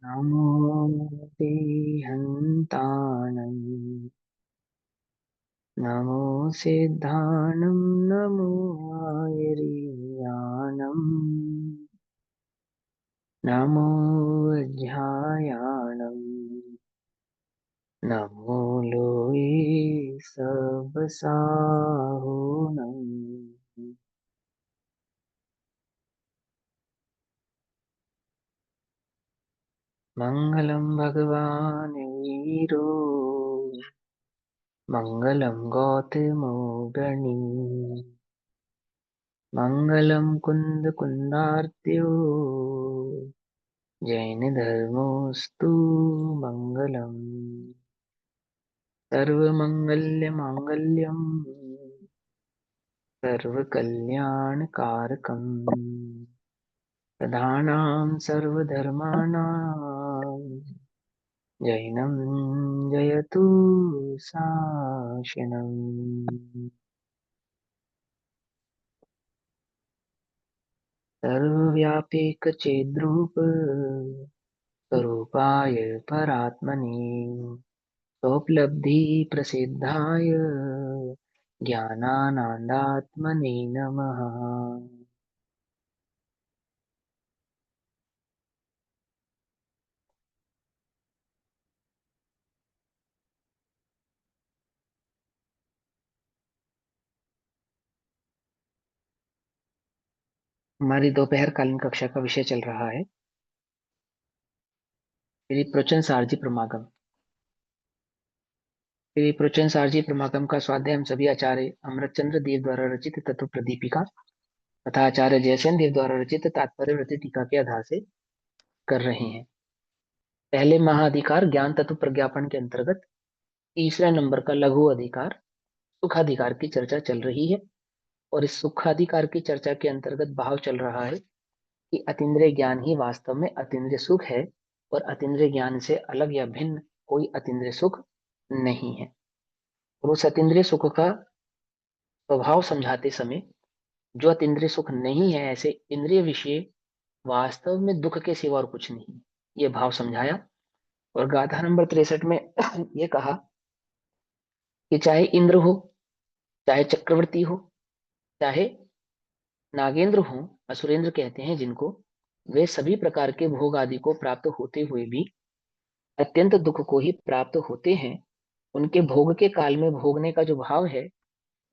नमो देहन्तानं नमो सिद्धानं नमो आयर्यानं नमो वज्रायाणं नमो लोये सबसाहुनं मङ्गलं भगवान् वीरो मङ्गलं गौतमो गणी मङ्गलं कुन्दकुन्दार्त्यो जैनधर्मोऽस्तु मङ्गलम् सर्वमङ्गल्यमाङ्गल्यं सर्वकल्याणकारकम् प्रधानां सर्वधर्माणां जैनं जयतु शासनम् सर्वव्यापीकचेद्रूप स्वरूपाय परात्मने स्वोपलब्धिप्रसिद्धाय ज्ञानानन्दात्मने नमः। हमारी दोपहरकालीन कक्षा का विषय चल रहा है श्री प्रवचन सारजी प्रमागम। श्री प्रवचन सारजी प्रमागम का स्वाध्याय हम सभी आचार्य अमृतचंद्र देव द्वारा रचित तत्व प्रदीपिका तथा आचार्य जयसेन देव द्वारा रचित तात्पर्य वृत्ति टीका के आधार से कर रहे हैं। पहले महाअधिकार ज्ञान तत्व प्रज्ञापन के अंतर्गत तीसरे नंबर का लघु अधिकार सुखाधिकार की चर्चा चल रही है और इस सुखाधिकार की चर्चा के अंतर्गत भाव चल रहा है कि अतीन्द्रिय ज्ञान ही वास्तव में अतीन्द्रिय सुख है और अतीन्द्रिय ज्ञान से अलग या भिन्न कोई अतीन्द्रिय सुख नहीं है। और उस अतीन्द्रिय सुख का स्वभाव समझाते समय जो अतीन्द्रिय सुख नहीं है ऐसे इंद्रिय विषय वास्तव में दुख के सिवा और कुछ नहीं, ये भाव समझाया। और गाथा नंबर 63 में ये कहा कि चाहे इंद्र हो, चाहे चक्रवर्ती हो, चाहे नागेंद्र हो, असुरेंद्र कहते हैं जिनको, वे सभी प्रकार के भोग आदि को प्राप्त होते हुए भी अत्यंत दुख को ही प्राप्त होते हैं। उनके भोग के काल में भोगने का जो भाव है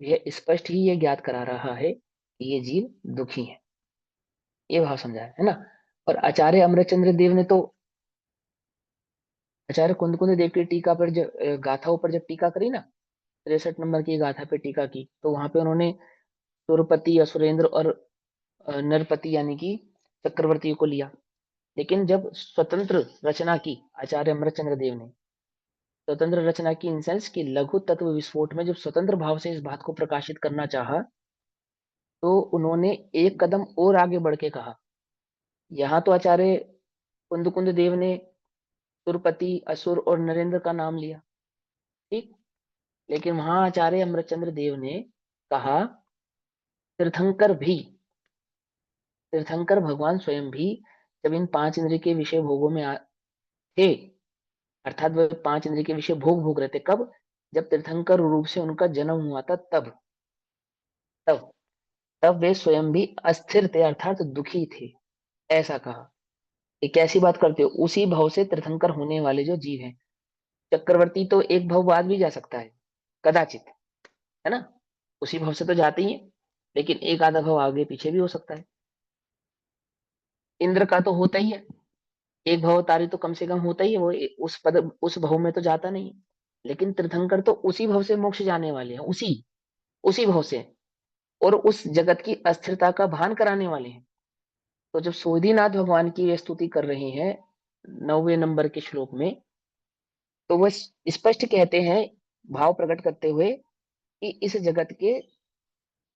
यह स्पष्ट ही ये ज्ञात करा रहा है कि ये जीव दुखी है। ये भाव समझाया है ना। और आचार्य अमरचंद्र देव ने तो आचार्य कुंद कुंद देव की टीका पर जब गाथाओं पर जब टीका करी ना, 63 नंबर की गाथा पे टीका की, तो वहां पे उन्होंने सुरपति असुरेंद्र और नरपति यानी कि चक्रवर्ती को लिया। लेकिन जब स्वतंत्र रचना की आचार्य अमरचंद्र देव ने, स्वतंत्र रचना की इन सेंस की लघु तत्व विस्फोट में जब स्वतंत्र भाव से इस बात को प्रकाशित करना चाहा तो उन्होंने एक कदम और आगे बढ़ के कहा। यहाँ तो आचार्य कुंद कुंद देव ने सुरपति असुर और नरेंद्र का नाम लिया, ठीक, लेकिन वहां आचार्य अमृतचंद्र देव ने कहा तीर्थंकर भी, तीर्थंकर भगवान स्वयं भी जब इन पांच इंद्रिय के विषय भोगों में थे, अर्थात वह पांच इंद्रिय के विषय भोग भोग रहे थे, कब? जब तीर्थंकर रूप से उनका जन्म हुआ था तब तब तब वे स्वयं भी अस्थिर थे अर्थात दुखी थे। ऐसा कहा। ये कैसी बात करते हो? उसी भाव से तीर्थंकर होने वाले जो जीव हैं, चक्रवर्ती तो एक भाव बाद भी जा सकता है कदाचित, है ना, उसी भाव से तो जाते ही है, लेकिन एक आधा भाव आगे पीछे भी हो सकता है। इंद्र का तो होता ही है, एक भाव तारी तो कम से कम होता ही है, वो उस पद उस भाव में तो जाता नहीं है। लेकिन तीर्थंकर तो उसी भाव से मोक्ष जाने वाले हैं, उसी उसी भाव से, और उस जगत की अस्थिरता का भान कराने वाले हैं। तो जब सोधिनाथ भगवान की ये स्तुति कर रहे हैं 9वें नंबर के श्लोक में, तो वह स्पष्ट कहते हैं भाव प्रकट करते हुए कि इस जगत के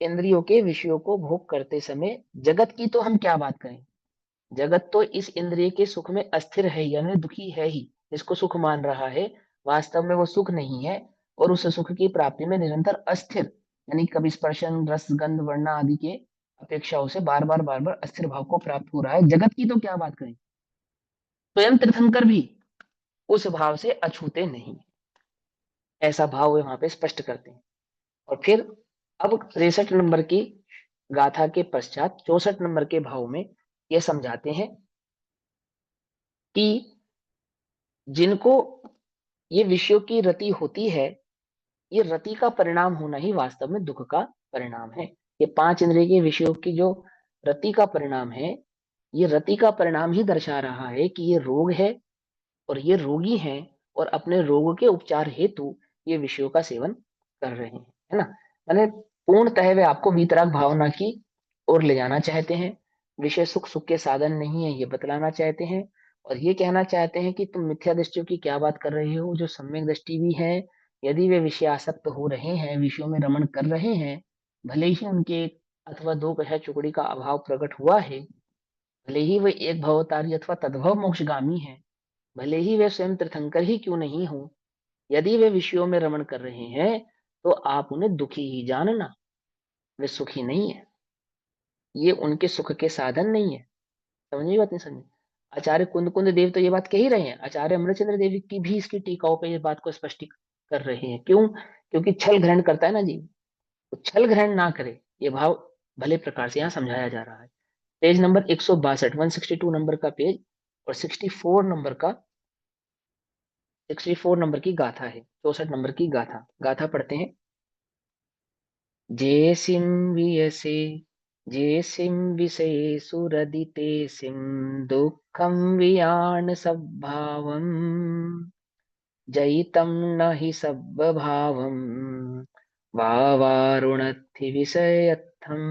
इंद्रियों के विषयों को भोग करते समय, जगत की तो हम क्या बात करें, जगत तो इस इंद्रिय के सुख में अस्थिर है यानी दुखी है ही, जिसको सुख मान रहा है वास्तव में वो सुख नहीं है, और उस सुख की प्राप्ति में निरंतर अस्थिर, यानी कभी स्पर्शन रस गंध वर्ण आदि के अपेक्षाओं से बार बार अस्थिर भाव को प्राप्त हो रहा है। जगत की तो क्या बात करें, स्वयं तीर्थंकर भी उस भाव से अछूते नहीं, ऐसा भाव वे वहां पे स्पष्ट करते हैं। और फिर अब 63 नंबर की गाथा के पश्चात 64 नंबर के भाव में ये समझाते हैं कि जिनको ये विषयों की रति होती है, ये रति का परिणाम होना ही वास्तव में दुख का परिणाम है। ये 5 इंद्रिय के विषयों की जो रति का परिणाम है, ये रति का परिणाम ही दर्शा रहा है कि ये रोग है और ये रोगी हैं, और अपने रोग के उपचार हेतु ये विषयों का सेवन कर रहे हैं, है ना। मैंने पूर्णतः वे आपको वीतराग भावना की ओर ले जाना चाहते हैं। विषय सुख सुख के साधन नहीं है ये बतलाना चाहते हैं, और ये कहना चाहते हैं कि तुम मिथ्या दृष्टियों की क्या बात कर रहे हो, जो सम्यक दृष्टि भी है, यदि वे विषय आसक्त हो रहे हैं, विषयों में रमण कर रहे हैं, भले ही उनके एक अथवा दो कशा चुकड़ी का अभाव प्रकट हुआ है, भले ही वे एक भवतारी अथवा तद्भव मोक्षगामी है, भले ही वे स्वयं तीर्थंकर ही क्यों नहीं हो, यदि वे विषयों में रमण कर रहे हैं तो आप उन्हें दुखी ही जानना, वे सुखी नहीं है, ये उनके सुख के साधन नहीं है। समझिए बात नहीं समझे। आचार्य कुंद कुंद देव तो ये बात कह ही रहे हैं, आचार्य अमरचंद्र देव की भी इसकी टीकाओं पे ये बात को स्पष्ट कर रहे हैं। क्यों? क्योंकि छल ग्रहण करता है ना जीव, तो छल ग्रहण ना करे, ये भाव भले प्रकार से यहाँ समझाया जा रहा है। पेज नंबर 162, 162 नंबर का पेज, और 64 नंबर की गाथा है, 64 नंबर की गाथा। गाथा पढ़ते हैं। जेसिम वियसे जेसिम विषये सुरदिते सिम दुःखं वियान सद्भावम् जयितं न हि सद्भावम् वारुणद्धि विषयत्थम्।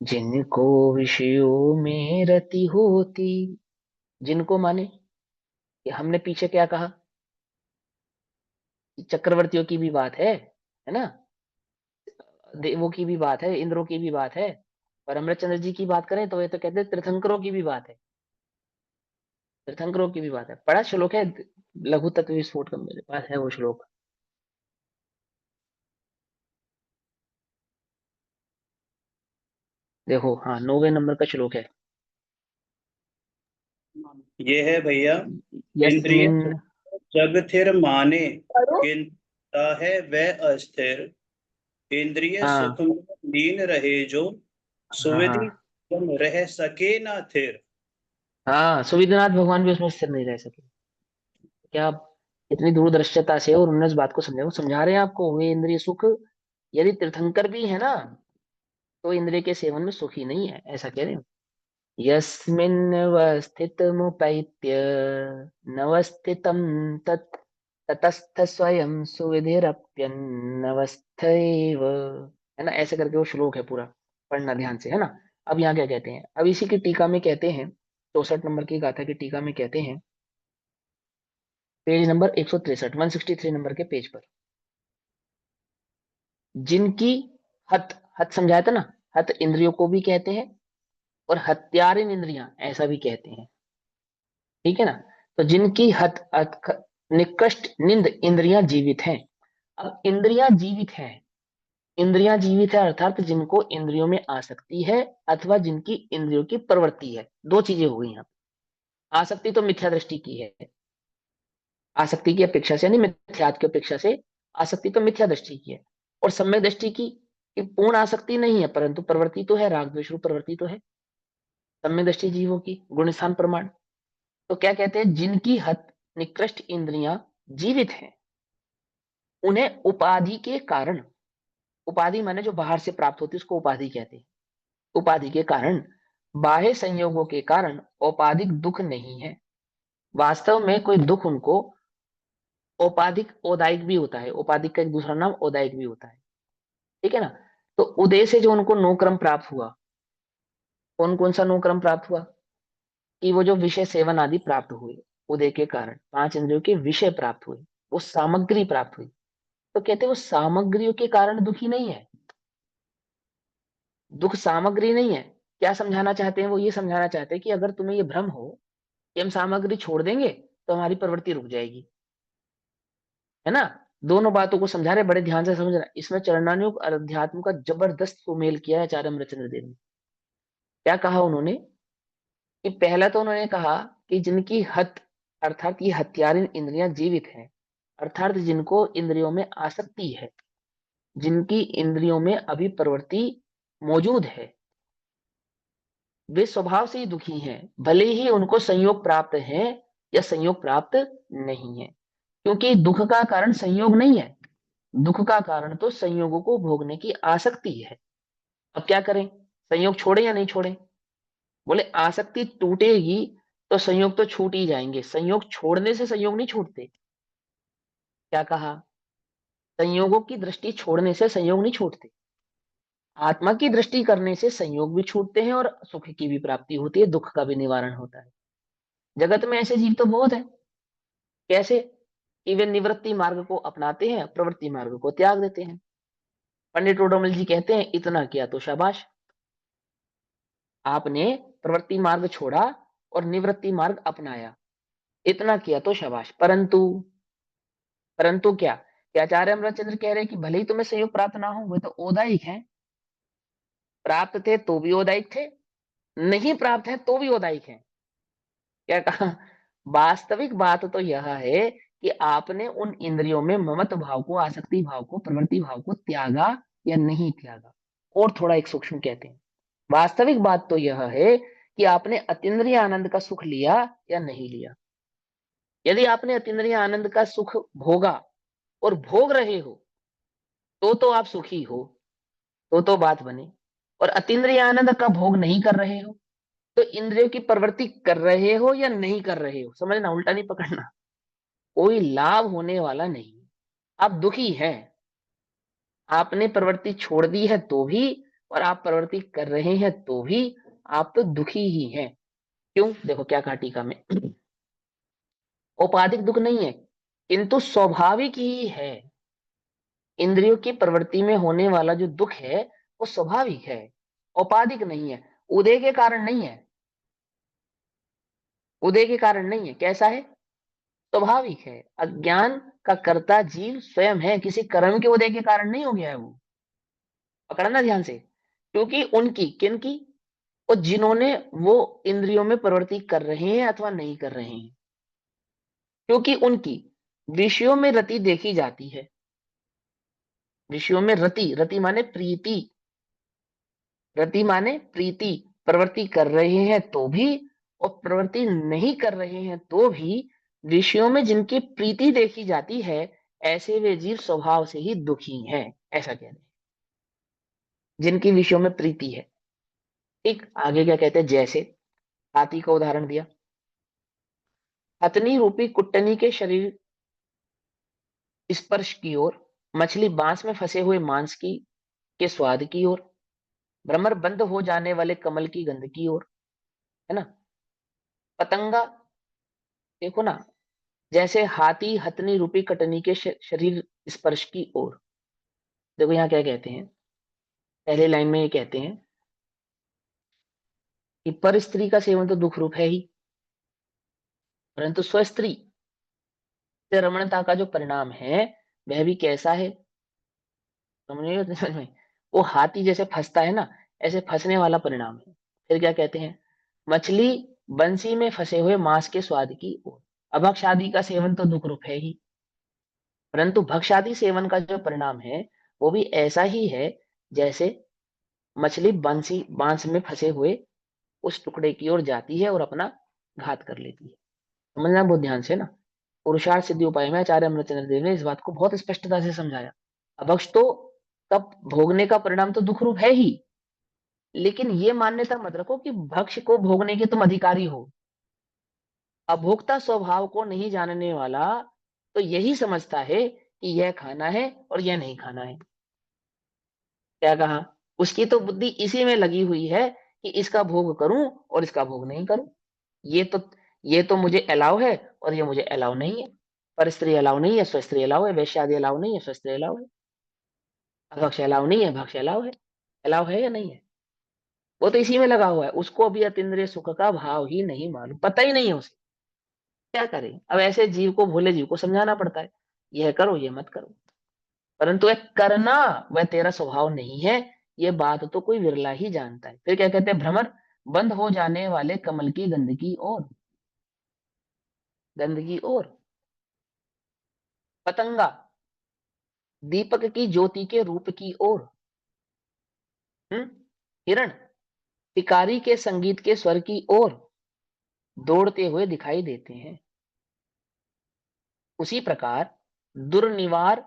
जिनको विषयों में रति होती, जिनको माने कि हमने पीछे क्या कहा, चक्रवर्तियों की भी बात है ना, देवों की भी बात है, इंद्रों की भी बात है, और अमृतचंद्र जी की बात करें तो ये तो कहते हैं तीर्थंकरों की भी बात है, तीर्थंकरों की भी बात है। बड़ा श्लोक है, लघु तत्व विस्फोट का मेरे पास है वो श्लोक। देखो, हाँ, 9वें नंबर का श्लोक है। ये है भैया। इंद्रिय यस्मिन, जग थिर माने, किंता है वह अस्थिर। इंद्रिय सुख हाँ में लीन रहे जो, हाँ हाँ सुविधि तुम रह सके ना थिर। हाँ, सुविद्यनाथ भगवान भी उसमें स्थिर नहीं रह सके। क्या आप इतनी दूरदर्शिता से और उन्नत बात को समझे, वो समझा रहे हैं आपको, वे इंद्रिय सुख यदि तीर्थंकर भी है ना, तो इंद्रिय के सेवन में सुखी नहीं है, ऐसा कह रहे हैं। यस्मिन्वस्थितमुपैत्य नवस्थितं तत् ततस्थ स्वयं सुविधिरप्यन्नवस्थैव, है ना, ऐसे करके वो श्लोक है पूरा, पढ़ना ध्यान से, है ना। अब यहाँ क्या कहते हैं, अब इसी की टीका में कहते हैं, 64 नंबर की गाथा की टीका में कहते हैं, पेज नंबर 163, 163 नंबर के पेज पर, जिनकी हत, हत समझाया था ना, हत इंद्रियों को भी कहते हैं, और हत्यारिन इंद्रियां ऐसा भी कहते हैं, ठीक है ना। तो जिनकी निकृष्ट निंद इंद्रियां जीवित हैं। अब इंद्रियां जीवित हैं, इंद्रियां जीवित है अर्थात जिनको इंद्रियों में आसक्ति है, अथवा जिनकी इंद्रियों की प्रवृत्ति है। दो चीजें हो गई यहाँ। आसक्ति तो मिथ्या दृष्टि की है, आसक्ति की अपेक्षा से, यानी मिथ्यात की अपेक्षा से आसक्ति तो मिथ्या दृष्टि की है, और सम्यक दृष्टि की कि पूर्ण आसक्ति नहीं है, परंतु प्रवृत्ति तो है, राग द्वेष रूप प्रवृत्ति तो है, सम्यक दृष्टि जीवों की गुण स्थान प्रमाण। तो क्या कहते हैं, जिनकी हत निकृष्ट इंद्रियां जीवित हैं, उन्हें उपाधि के कारण, उपाधि माने जो बाहर से प्राप्त होती है उसको उपाधि कहते हैं, उपाधि के कारण, बाह्य संयोगों के कारण औपाधिक दुख नहीं है। वास्तव में कोई दुख उनको औपाधिक औदायिक भी होता है, औपाधिक का एक दूसरा नाम औदायिक भी होता है, ठीक है ना। तो उदय से जो उनको नोक्रम प्राप्त हुआ, कौन कौन सा नोक्रम प्राप्त हुआ, कि वो जो विषय सेवन आदि प्राप्त हुए, उदय के कारण 5 इंद्रियों के विषय प्राप्त हुए, वो सामग्री प्राप्त हुई, तो कहते हैं वो सामग्रियों के कारण दुखी नहीं है, दुख सामग्री नहीं है। क्या समझाना चाहते हैं, वो ये समझाना चाहते हैं कि अगर तुम्हें ये भ्रम हो कि हम सामग्री छोड़ देंगे तो हमारी प्रवृत्ति रुक जाएगी, है ना। दोनों बातों को समझा रहे, बड़े ध्यान से समझना, इसमें चरणानुयोग और अध्यात्म का जबरदस्त सुमेल किया है आचार्य अमरचंद्र देव ने। क्या कहा उन्होंने, कि पहला तो उन्होंने कहा कि जिनकी हत अर्थात ये हत्यारीन इंद्रियां जीवित हैं, अर्थात जिनको इंद्रियों में आसक्ति है, जिनकी इंद्रियों में अभी प्रवृत्ति मौजूद है, वे स्वभाव से ही दुखी हैं, भले ही उनको संयोग प्राप्त है या संयोग प्राप्त नहीं है। क्योंकि दुख का कारण संयोग नहीं है, दुख का कारण तो संयोगों को भोगने की आसक्ति है। अब क्या करें, संयोग छोड़े या नहीं छोड़े? बोले आसक्ति टूटेगी तो संयोग तो छूट ही जाएंगे, संयोग छोड़ने से संयोग नहीं छूटते। क्या कहा? संयोगों की दृष्टि छोड़ने से संयोग नहीं छूटते, आत्मा की दृष्टि करने से संयोग भी छूटते हैं और सुख की भी प्राप्ति होती है, दुख का भी निवारण होता है। जगत में ऐसे जीव तो बहुत है। कैसे? कि वे निवृत्ति मार्ग को अपनाते हैं, प्रवृत्ति मार्ग को त्याग देते हैं। पंडित उडोमल जी कहते हैं, इतना किया तो शाबाश, आपने प्रवृत्ति मार्ग छोड़ा और निवृत्ति मार्ग अपनाया, इतना किया तो शाबाश। परंतु परंतु क्या आचार्य अमरचंद्र कह रहे हैं कि भले ही तुम्हें संयोग प्राप्त ना हो, वे तो ओदायिक हैं, प्राप्त थे तो भी ओदायिक थे, नहीं प्राप्त है तो भी ओदायिक हैं। क्या कहा? वास्तविक बात तो यह है कि आपने उन इंद्रियों में ममत्व भाव को, आसक्ति भाव को, प्रवृत्ति भाव को त्यागा या नहीं त्यागा। और थोड़ा एक सूक्ष्म कहते हैं, वास्तविक बात तो यह है कि आपने अतीन्द्रिय आनंद का सुख लिया या नहीं लिया। यदि आपने अतीन्द्रिय आनंद का सुख भोगा और भोग रहे हो तो आप सुखी हो, तो बात बने। और अतीन्द्रिय आनंद का भोग नहीं कर रहे हो तो इंद्रियों की प्रवृत्ति कर रहे हो या नहीं कर रहे हो, समझना, उल्टा नहीं पकड़ना, कोई लाभ होने वाला नहीं। आप दुखी हैं, आपने प्रवृत्ति छोड़ दी है तो भी, और आप प्रवृत्ति कर रहे हैं तो भी, आप तो दुखी ही हैं। क्यों? देखो क्या कहा टीका में, औपाधिक दुख नहीं है किंतु स्वाभाविक ही है। इंद्रियों की प्रवृत्ति में होने वाला जो दुख है वो स्वाभाविक है, औपाधिक नहीं है, उदय के कारण नहीं है, उदय के कारण नहीं है। कैसा है? स्वाभाविक है। अज्ञान का कर्ता जीव स्वयं है, किसी कर्म के उदय के कारण नहीं हो गया है वो। पकड़ना ध्यान से, क्योंकि उनकी, किनकी? और जिन्होंने वो इंद्रियों में प्रवृत्ति कर रहे हैं अथवा नहीं कर रहे हैं, क्योंकि उनकी विषयों में रति देखी जाती है। विषयों में रति, रति माने प्रीति, रति माने प्रीति, प्रवृत्ति कर रहे हैं तो भी और प्रवृत्ति नहीं कर रहे हैं तो भी विषयों में जिनकी प्रीति देखी जाती है, ऐसे वे जीव स्वभाव से ही दुखी हैं, ऐसा कह रहे हैं, जिनकी विषयों में प्रीति है। ठीक आगे क्या कहते हैं, जैसे हाथी का उदाहरण दिया, हथनी रूपी कुट्टनी के शरीर स्पर्श की ओर, मछली बांस में फंसे हुए मांस की के स्वाद की ओर, भ्रमर बंद हो जाने वाले कमल की गंध की ओर, है ना। पतंगा, देखो ना, जैसे हाथी हथनी रूपी कटनी के शरीर स्पर्श की ओर। देखो यहाँ क्या कहते हैं, पहले लाइन में ये कहते हैं कि पर स्त्री का सेवन तो दुख रूप है ही, परंतु स्वस्त्री से रमणता का जो परिणाम है वह भी कैसा है, समझ में? वो हाथी जैसे फंसता है ना, ऐसे फंसने वाला परिणाम है। फिर क्या कहते हैं, मछली बंसी में फंसे हुए मांस के स्वाद की ओर। अभक्ष आदि का सेवन तो दुख रूप है ही, परंतु भक्षादि सेवन का जो परिणाम है वो भी ऐसा ही है जैसे मछली बंसी बांस में फंसे हुए उस टुकड़े की ओर जाती है और अपना घात कर लेती है। समझना बहुत ध्यान से ना, पुरुषार्थ सिद्धि उपाय में आचार्य अमृतचंद्र देव ने इस बात को बहुत स्पष्टता से समझाया। अभक्ष तो कब भोगने का परिणाम तो दुख रूप है ही, लेकिन ये मान्यता मत रखो कि भक्ष को भोगने के तुम अधिकारी हो। अभोक्ता स्वभाव को नहीं जानने वाला तो यही समझता है कि यह खाना है और यह नहीं खाना है। क्या कहा? उसकी तो बुद्धि इसी में लगी हुई है कि इसका भोग करूं और इसका भोग नहीं करूं। ये तो ये तो मुझे अलाउ है और ये मुझे अलाउ नहीं है। पर स्त्री अलाउ नहीं है, स्वस्त्री अलाउ है, वैश्यादि अलाउ नहीं है, स्वस्त्री अलाउ है, अभक्ष अलाउ नहीं है, भक्ष अलाउ है या नहीं है। वो तो इसी में लगा हुआ है, उसको अभी अतीन्द्रिय सुख का भाव ही नहीं मालूम, पता ही नहीं है उसे। क्या करें? अब ऐसे जीव को, भोले जीव को समझाना पड़ता है, यह करो यह मत करो, परंतु वह करना वह तेरा स्वभाव नहीं है, ये बात तो कोई विरला ही जानता है। फिर क्या कहते हैं, भ्रमर बंद हो जाने वाले कमल की गंध की ओर, पतंगा दीपक की ज्योति के रूप की ओर, हिरण शिकारी के संगीत के स्वर की ओर दौड़ते हुए दिखाई देते हैं। उसी प्रकार दुर्निवार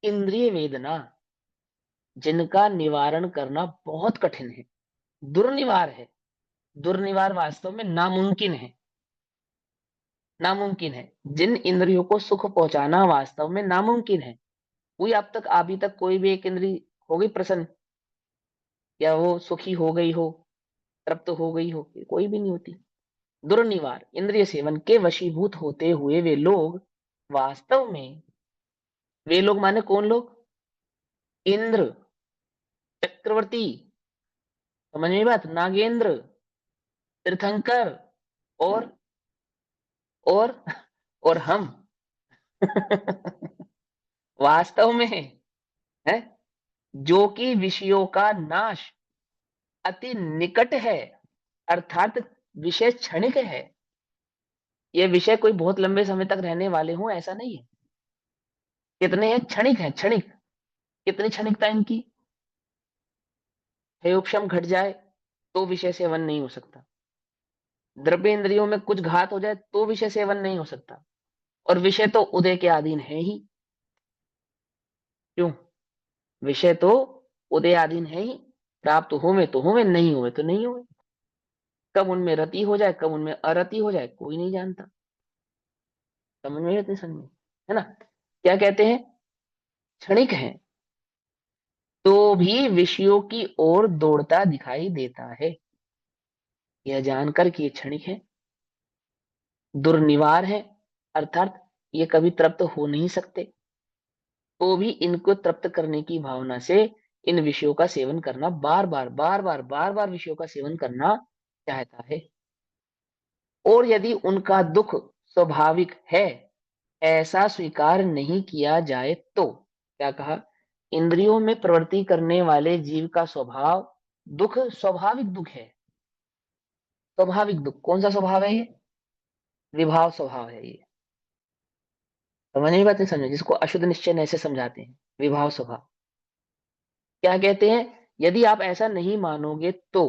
इंद्रिय वेदना, जिनका निवारण करना बहुत कठिन है, दुर्निवार है। दुर्निवार वास्तव में नामुमकिन है, नामुमकिन है। जिन इंद्रियों को सुख पहुंचाना वास्तव में नामुमकिन है, कोई अब तक अभी तक कोई भी एक इंद्री हो गई प्रसन्न, या वो सुखी हो गई हो, तृप्त हो गई हो, कोई भी नहीं होती। दुर्निवार इंद्रिय सेवन के वशीभूत होते हुए वे लोग वास्तव में, वे लोग माने कौन लोग? इंद्र, चक्रवर्ती, समझ में बात, नागेंद्र, तीर्थंकर, और और और हम वास्तव में है, जो कि विषयों का नाश अति निकट है, अर्थात विषय क्षणिक है। ये विषय कोई बहुत लंबे समय तक रहने वाले हों ऐसा नहीं है। कितने हैं? क्षणिक है, क्षणिक। कितनी क्षणिकता इनकी? हेयोक्षम घट जाए तो विषय सेवन नहीं हो सकता, द्रव्य इंद्रियों में कुछ घात हो जाए तो विषय सेवन नहीं हो सकता, और विषय तो उदय के अधीन है ही। क्यों? विषय तो उदय अधीन है ही, प्राप्त हुए तो हुए, नहीं हुए तो नहीं हुए। कब उनमें रति हो जाए, कब उनमें अरति हो जाए, कोई नहीं जानता। समझ में इतनी समझ में, है ना? क्या कहते हैं? क्षणिक है तो भी विषयों की ओर दौड़ता दिखाई देता है। यह जानकर कि ये क्षणिक है, दुर्निवार है, अर्थात ये कभी तृप्त हो नहीं सकते, तो भी इनको तृप्त करने की भावना से इन विषयों का सेवन करना, बार बार विषयों का सेवन करना चाहता है। और यदि उनका दुख स्वाभाविक है, ऐसा स्वीकार नहीं किया जाए तो, क्या कहा? इंद्रियों में प्रवृत्ति करने वाले जीव का स्वभाव दुख, स्वाभाविक दुख है। स्वाभाविक दुख कौन सा स्वभाव है? ये विभाव स्वभाव है। ये समझ में बात नहीं? समझे? जिसको अशुद्ध निश्चय ऐसे समझाते हैं, विभाव स्वभाव। क्या कहते हैं? यदि आप ऐसा नहीं मानोगे तो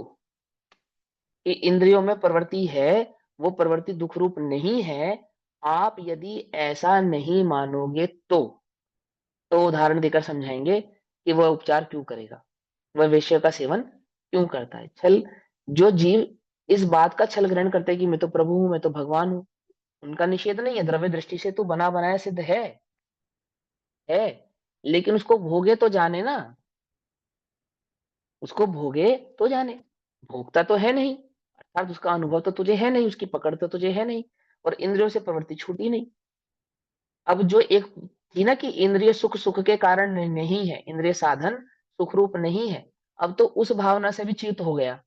कि इंद्रियों में प्रवृत्ति है, वो प्रवृत्ति दुख रूप नहीं है, आप यदि ऐसा नहीं मानोगे तो उदाहरण देकर समझाएंगे कि वह उपचार क्यों करेगा, वह विषय का सेवन क्यों करता है। छल, जो जीव इस बात का छल ग्रहण करते हैं कि मैं तो प्रभु हूं, मैं तो भगवान हूं, उनका निषेध नहीं है, द्रव्य दृष्टि से तो बना बनाया सिद्ध है, लेकिन उसको भोगे तो जाने ना, उसको भोगे तो जाने। भोगता तो है नहीं, अर्थात उसका अनुभव तो तुझे है नहीं, उसकी पकड़ तो तुझे है नहीं, और इंद्रियों से प्रवृत्ति छूटी नहीं। अब जो एक थी ना कि इंद्रिय सुख सुख के कारण नहीं है, इंद्रिय साधन सुख रूप नहीं है, अब तो उस भावना से भी च्युत हो गया।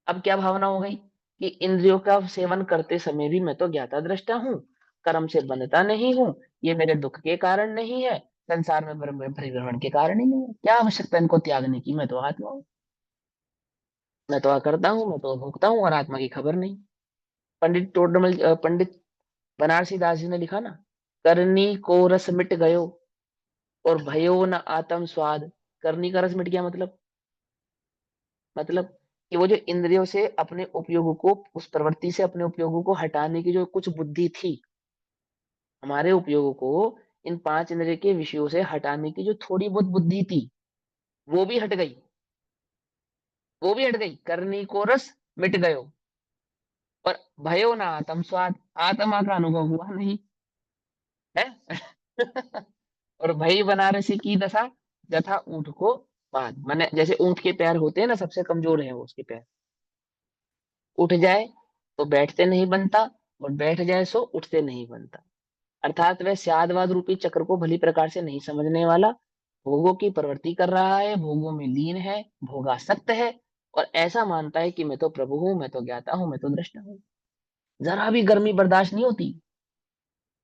अब क्या भावना हो गई कि इंद्रियों का सेवन करते समय भी मैं तो ज्ञाता दृष्टा हूँ, कर्म से बंधता नहीं हूँ, ये मेरे दुख के कारण नहीं है, संसार में ब्रह्म परिभ्रमण के कारण ही नहीं है, क्या आवश्यकता इनको त्यागने की? मैं तो आत्मा हूँ, मैं तो करता हूँ, मैं तो भोगता हूँ, और आत्मा की खबर नहीं। पंडित बनारसी दास जी ने लिखा ना, करनी को रस मिट गयो और भयो न आत्म स्वाद। करनी का रस मिट गया, मतलब कि वो जो इंद्रियों से अपने उपयोगों को, उस प्रवृत्ति से अपने उपयोगों को हटाने की जो कुछ बुद्धि थी, हमारे उपयोगों को इन पांच इंद्रिय के विषयों से हटाने की जो थोड़ी बहुत बुद्धि थी, वो भी हट गई, वो भी हट गई। करनी को रस मिट गयो और भयो ना आत्म स्वाद, आत्मा का अनुभव हुआ नहीं है। और भई बनारसी की दशा, जथा ऊंट को बांध, माने जैसे ऊंट के पैर होते हैं ना, सबसे कमजोर है वो, उसके पैर उठ जाए तो बैठते नहीं बनता, और बैठ जाए सो उठते नहीं बनता। अर्थात वह स्यादवाद रूपी चक्र को भली प्रकार से नहीं समझने वाला, भोगों की प्रवृत्ति कर रहा है, भोगों में लीन है, भोगासक्त है, और ऐसा मानता है कि मैं तो प्रभु हूं, मैं तो ज्ञाता हूं, मैं तो दृष्टा हूं। जरा भी गर्मी बर्दाश्त नहीं होती,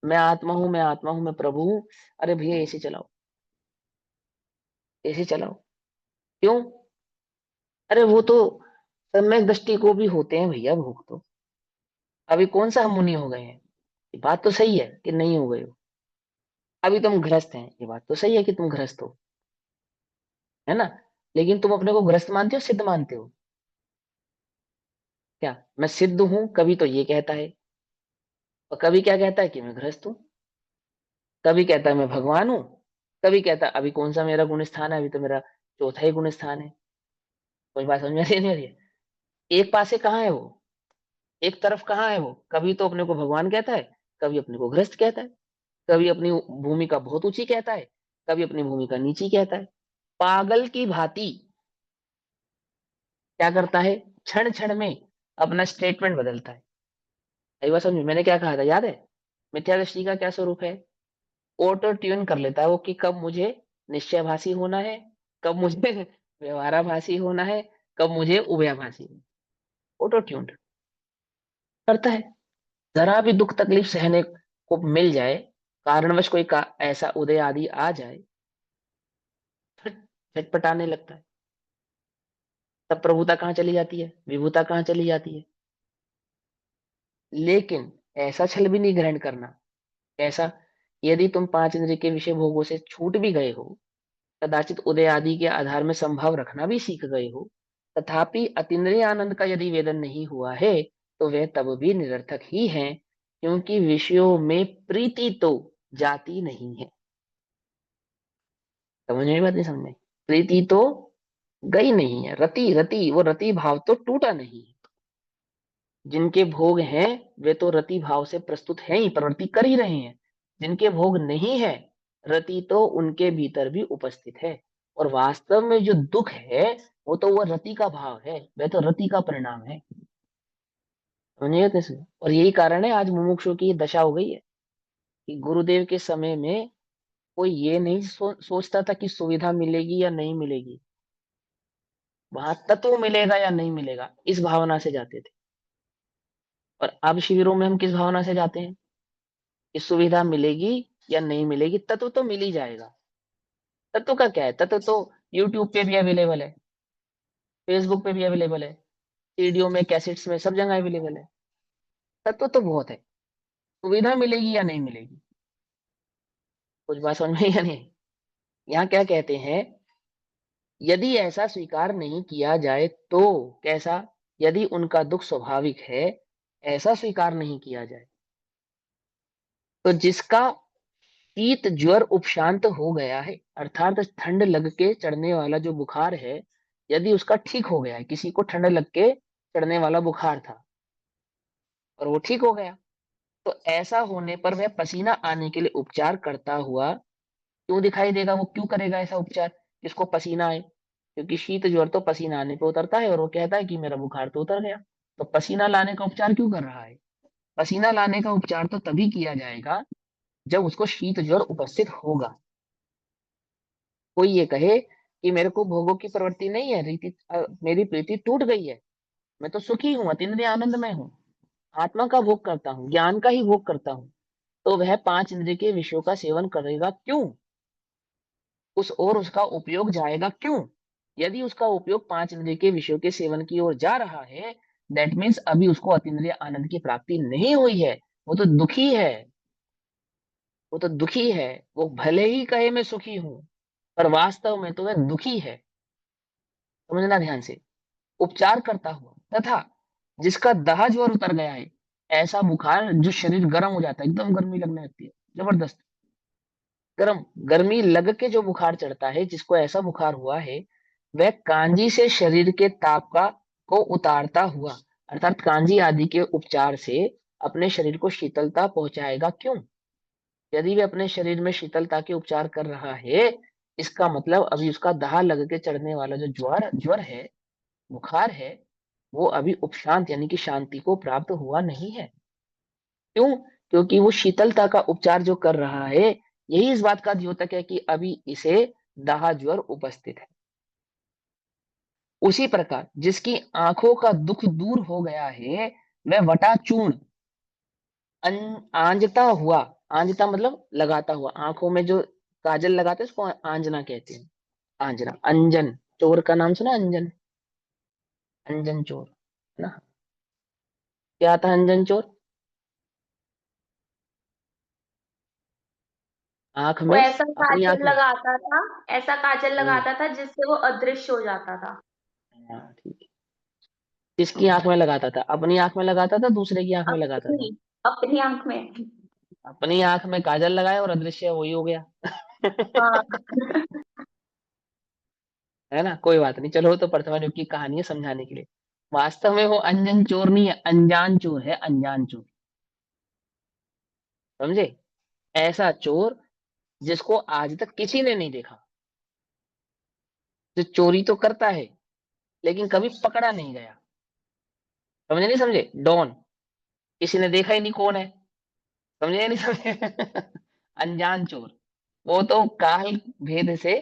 मैं आत्मा हूं, मैं आत्मा हूं, मैं प्रभु हूं। अरे भैया एसी चलाओ, एसी चलाओ। क्यों? अरे वो तो सम्यक दृष्टि को भी होते हैं भैया भोग तो। अभी कौन सा हम मुनि हो गए हैं? ये बात तो सही है कि नहीं हो गए हो। अभी तुम गृहस्थ हैं, ये बात तो सही है कि तुम गृहस्थ हो, है ना? लेकिन तुम अपने को गृहस्थ मानते हो सिद्ध मानते हो? क्या मैं सिद्ध हूं कभी तो ये कहता है, और कभी क्या कहता है कि मैं गृहस्थ हूं, कभी कहता है मैं भगवान हूं, कभी कहता है अभी कौन सा मेरा गुण स्थान है, अभी तो मेरा चौथा ही गुण स्थान है। कोई बात समझ में नहीं आ रही है? एक पासे कहाँ है वो, एक तरफ कहाँ है वो? कभी तो अपने को भगवान कहता है, कभी अपने को गृहस्थ कहता है, कभी अपनी भूमिका बहुत ऊंची कहता है, कभी अपनी भूमिका नीची कहता है। पागल की भांति क्या करता है, क्षण क्षण में अपना स्टेटमेंट बदलता है। एक बार समझ, मैंने क्या कहा था याद है? मिथ्या दृष्टि का क्या स्वरूप है? ऑटो ट्यून कर लेता है वो कि कब मुझे निश्चयभाषी होना है, कब मुझे व्यवहाराभासी होना है, कब मुझे उभयभाषी। ऑटो ट्यून करता है। जरा भी दुख तकलीफ सहने को मिल जाए, कारणवश कोई ऐसा उदय आदि आ जाए, फिर झटपटाने लगता है। तब प्रभुता कहाँ चली जाती है, विभुता कहाँ चली जाती है? लेकिन ऐसा छल भी नहीं ग्रहण करना। ऐसा, यदि तुम पांच इंद्रिय के विषय भोगों से छूट भी गए हो, कदाचित उदय आदि के आधार में संभाव रखना भी सीख गए हो, तथापि अतीन्द्रिय आनंद का यदि वेदन नहीं हुआ है, तो वह तब भी निरर्थक ही है, क्योंकि विषयों में प्रीति तो जाती नहीं है। समझ में बात नहीं? समझ में? प्रीति तो गई नहीं है, रति रति वो रति भाव तो टूटा नहीं है। जिनके भोग हैं वे तो रति भाव से प्रस्तुत हैं ही, प्रवृत्ति कर ही रहे हैं। जिनके भोग नहीं है, रति तो उनके भीतर भी उपस्थित है। और वास्तव में जो दुख है, वो तो वह रति का भाव है, वह तो रति का परिणाम है। समझिए कैसे? और यही कारण है आज मुमुक्षु की ये दशा हो गई है कि गुरुदेव के समय में कोई ये नहीं सोचता था कि सुविधा मिलेगी या नहीं मिलेगी, वहां तत्व मिलेगा या नहीं मिलेगा, इस भावना से जाते थे। और अब शिविरों में हम किस भावना से जाते हैं कि सुविधा मिलेगी या नहीं मिलेगी, तत्व तो मिल ही जाएगा। तत्व का क्या है? तत्व तो यूट्यूब पे भी अवेलेबल है, फेसबुक पे भी अवेलेबल है, सीडीओ में, कैसेट्स में, सब जगह अवेलेबल है। तत्व तो बहुत है, सुविधा मिलेगी या नहीं मिलेगी। कुछ बात समझ में या नहीं? यहाँ क्या कहते हैं, यदि ऐसा स्वीकार नहीं किया जाए तो कैसा, यदि उनका दुख स्वाभाविक है, ऐसा स्वीकार नहीं किया जाए, तो जिसका शीत ज्वर उपशांत हो गया है, अर्थात ठंड लग के चढ़ने वाला जो बुखार है, यदि उसका ठीक हो गया है, किसी को ठंड लग के चढ़ने वाला बुखार था और वो ठीक हो गया, तो ऐसा होने पर वह पसीना आने के लिए उपचार करता हुआ क्यों दिखाई देगा? वो क्यों करेगा ऐसा उपचार जिसको पसीना आए? क्योंकि शीत ज्वर तो पसीना आने पे उतरता है, और वो कहता है कि मेरा बुखार तो उतर गया। तो पसीना लाने का उपचार क्यों कर रहा है? पसीना लाने का उपचार तो तभी किया जाएगा जब उसको शीत ज्वर उपस्थित होगा। कोई ये कहे कि मेरे को भोगों की प्रवृत्ति नहीं है, मेरी प्रीति टूट गई है, मैं तो सुखी हूँ, अतीन्द्रिय आनंद में हूँ, आत्मा का भोग करता हूँ, ज्ञान का ही भोग करता हूँ, तो वह पांच इंद्रिय के विषयों का सेवन करेगा क्यों? उस और उसका उपयोग जाएगा क्यों? यदि उसका उपयोग पांच इंद्रिय के विषयों के सेवन की ओर जा रहा है, दैट मीन्स अभी उसको अतीन्द्रिय आनंद की प्राप्ति नहीं हुई है। वो तो दुखी है, वो तो दुखी है। वो भले ही कहे मैं सुखी हूं, पर वास्तव में तो वह दुखी है। समझना ध्यान से। उपचार करता हुआ, तथा जिसका दहा ज्वर उतर गया है, ऐसा बुखार जो शरीर गर्म हो जाता है, एकदम गर्मी लगने लगती है, जबरदस्त गर्म, गर्मी लग के जो बुखार चढ़ता है, जिसको ऐसा बुखार हुआ है, वह कांजी से शरीर के ताप का को उतारता हुआ, अर्थात कांजी आदि के उपचार से अपने शरीर को शीतलता पहुंचाएगा क्यों? यदि वह अपने शरीर में शीतलता के उपचार कर रहा है, इसका मतलब अभी उसका दहा लग के चढ़ने वाला जो ज्वर ज्वर है, बुखार है, वो अभी उपशांत यानी कि शांति को प्राप्त हुआ नहीं है। क्यों? क्योंकि वो शीतलता का उपचार जो कर रहा है, यही इस बात का द्योतक है कि अभी इसे दाह ज्वर उपस्थित है। उसी प्रकार जिसकी आंखों का दुख दूर हो गया है, वह वटाचूर्ण आंजता हुआ, आंजता मतलब लगाता हुआ, आंखों में जो काजल लगाते हैं उसको आंजना कहते हैं। आंजना, अंजन, चोर का नाम सुना, अंजन? अंजन चोर, है ना? क्या था अंजन चोर? आंख वो में, ऐसा अपनी आंख काजल में। लगाता था, ऐसा काजल हम्म, लगाता था जिससे वो अदृश्य हो जाता था। हाँ ठीक है। किसकी आंख में लगाता था? अपनी आंख में लगाता था, दूसरे की आंख में लगाता था? अपनी अपनी आंख में। अपनी आंख में काजल लगाया और अदृश्य वही हो गया। हाँ। है ना? कोई बात नहीं, चलो तो प्रथमा युग की कहानी है समझाने के लिए। वास्तव में वो अंजन चोर नहीं है, अनजान चोर है, अनजान चोर। समझे? ऐसा चोर जिसको आज तक किसी ने नहीं देखा, जो चोरी तो करता है लेकिन कभी पकड़ा नहीं गया। समझे नहीं समझे? डॉन, किसी ने देखा ही नहीं कौन है। समझे या नहीं समझे? अनजान चोर। वो तो काल भेद से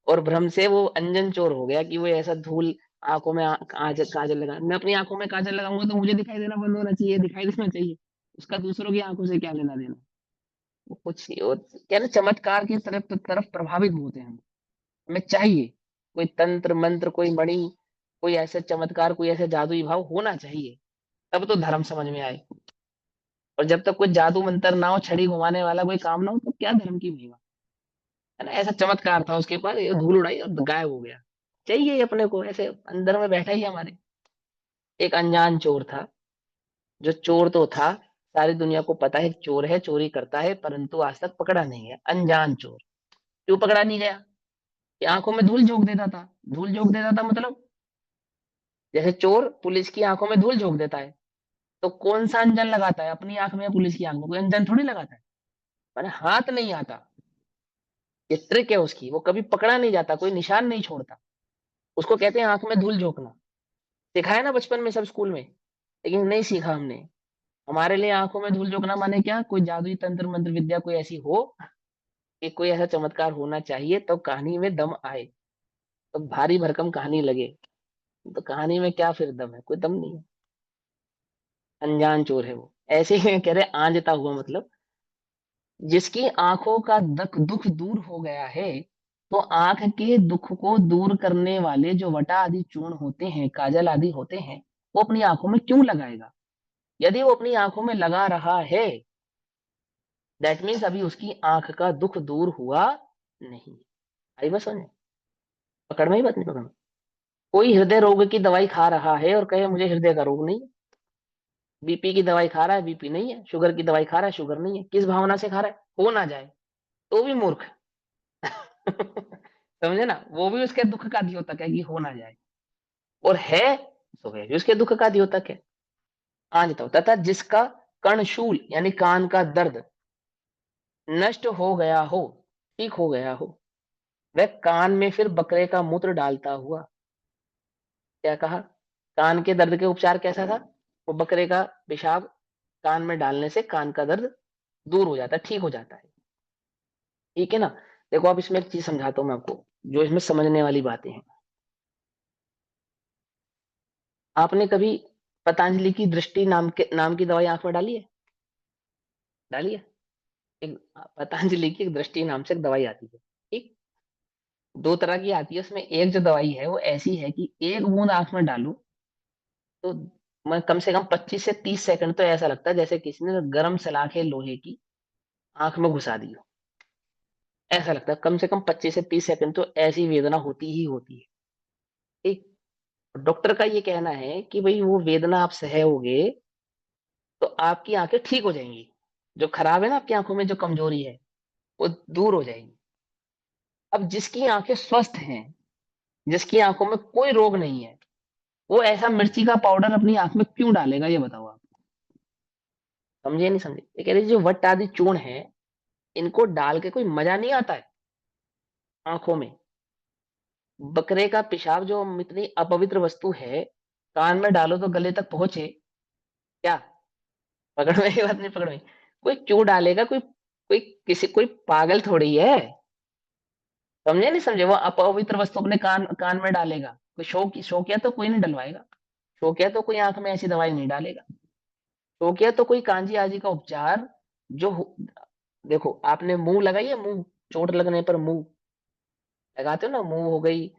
और भ्रम से वो अंजन चोर हो गया कि वो ऐसा धूल आंखों में आज काजल लगा। मैं अपनी आंखों में काजल लगाऊंगा तो मुझे दिखाई देना बंद होना चाहिए, दिखाई देना चाहिए। उसका दूसरों की आंखों से क्या लेना देना? वो कुछ नहीं। वो क्या ना, चमत्कार की तरफ तरफ प्रभावित होते हैं हम। हमें चाहिए कोई तंत्र मंत्र, कोई मणि, कोई ऐसा चमत्कार, कोई ऐसा जादुई भाव होना चाहिए, तब तो धर्म समझ में आए। और जब तक कोई जादू मंत्र ना हो, छड़ी घुमाने वाला कोई काम ना हो, तो क्या धर्म की महिमा? है ना? ऐसा चमत्कार था उसके पास, ये धूल उड़ाई और गायब हो गया। चाहिए अपने को ऐसे अंदर में बैठा ही हमारे। एक अनजान चोर था, जो चोर तो था, सारी दुनिया को पता है चोर है, चोरी करता है, परंतु आज तक पकड़ा नहीं है। अनजान चोर। क्यों पकड़ा नहीं गया? कि आंखों में धूल झोंक देता था। धूल झोंक देता था मतलब, जैसे चोर पुलिस की आंखों में धूल झोंक देता है, तो कौन सा अंजन लगाता है अपनी आंख में या पुलिस की आंख में? कोई अंजन थोड़ी लगाता है। मैंने हाथ नहीं आता। ये ट्रिक है उसकी, वो कभी पकड़ा नहीं जाता, कोई निशान नहीं छोड़ता। उसको कहते हैं आंख में धूल झोंकना। सिखाया ना बचपन में सब स्कूल में, लेकिन नहीं सीखा हमने। हमारे लिए आंखों में धूल झोंकना माने क्या? कोई जादुई तंत्र मंत्र विद्या कोई ऐसी हो, कि कोई ऐसा चमत्कार होना चाहिए तो कहानी में दम आए, तो भारी भरकम कहानी लगे। तो कहानी में क्या फिर दम है? कोई दम नहीं है। अनजान चोर है वो। ऐसे ही कह रहे आंजता हुआ मतलब, जिसकी आंखों का दुख दूर हो गया है, तो आंख के दुख को दूर करने वाले जो वटा आदि चूर्ण होते हैं, काजल आदि होते हैं, वो अपनी आंखों में क्यों लगाएगा? यदि वो अपनी आंखों में लगा रहा है, दैट मीन्स अभी उसकी आंख का दुख दूर हुआ नहीं। आई बस समझ? पकड़ में ही बात नहीं पकड़ में? कोई हृदय रोग की दवाई खा रहा है और कहे मुझे हृदय का रोग नहीं है। बीपी की दवाई खा रहा है, बीपी नहीं है। शुगर की दवाई खा रहा है, शुगर नहीं है। किस भावना से खा रहा है? हो ना जाए। तो भी मूर्ख। समझे ना? वो भी उसके दुख का द्योतक है कि हो ना जाए, और है तो है भी उसके दुख का द्योतक है। आज तो तथा जिसका कर्णशूल यानी कान का दर्द नष्ट हो गया हो, ठीक हो गया हो, वह कान में फिर बकरे का मूत्र डालता हुआ, क्या कहा? कान के दर्द के उपचार कैसा था? वो बकरे का पेशाब कान में डालने से कान का दर्द दूर हो जाता है, ठीक हो जाता है। ठीक है ना? देखो अब इसमें एक चीज समझाता हूँ मैं आपको, जो इसमें समझने वाली बातें हैं। आपने कभी पतंजलि की दृष्टि नाम की दवाई आंख में डाली है? डाली है? एक पतंजलि की एक दृष्टि नाम से एक दवाई आती है, ठीक? दो तरह की आती है उसमें। एक जो दवाई है वो ऐसी है कि एक बूंद आंख में डालू तो मैं कम से कम 25 से 30 सेकंड तो ऐसा लगता है जैसे किसी ने गर्म सलाखे लोहे की आंख में घुसा दी हो। ऐसा लगता है कम से कम 25 से 30 सेकंड तो ऐसी वेदना होती ही होती है, ठीक? डॉक्टर का ये कहना है कि भाई वो वेदना आप सहोगे तो आपकी आंखें ठीक हो जाएंगी। जो खराब है ना आपकी आंखों में, जो कमजोरी है, वो दूर हो जाएगी। अब जिसकी आंखें स्वस्थ हैं, जिसकी आंखों में कोई रोग नहीं है, वो ऐसा मिर्ची का पाउडर अपनी आंख में क्यों डालेगा? ये बताओ आप। समझे नहीं समझे? ये कह रहे जो वट आदि चूर्ण है, इनको डाल के कोई मजा नहीं आता है आंखों में। बकरे का पेशाब जो इतनी अपवित्र वस्तु है, कान में डालो तो गले तक पहुंचे, क्या? पकड़ में? ये बात नहीं पकड़ में? कोई क्यों डालेगा? कोई कोई किसी कोई पागल थोड़ी है। समझे नहीं समझे? वो अपवित्र वस्तु अपने कान कान में डालेगा? कोई शौकिया तो कोई नहीं डलवाएगा। शौकिया तो कोई आंख में ऐसी दवाई नहीं डालेगा। शौकिया तो कोई कांजी आजी का उपचार जो देखो आपने मुंह लगाई है, मुंह चोट लगने पर मुंह लगाते हो ना, मुंह हो गई,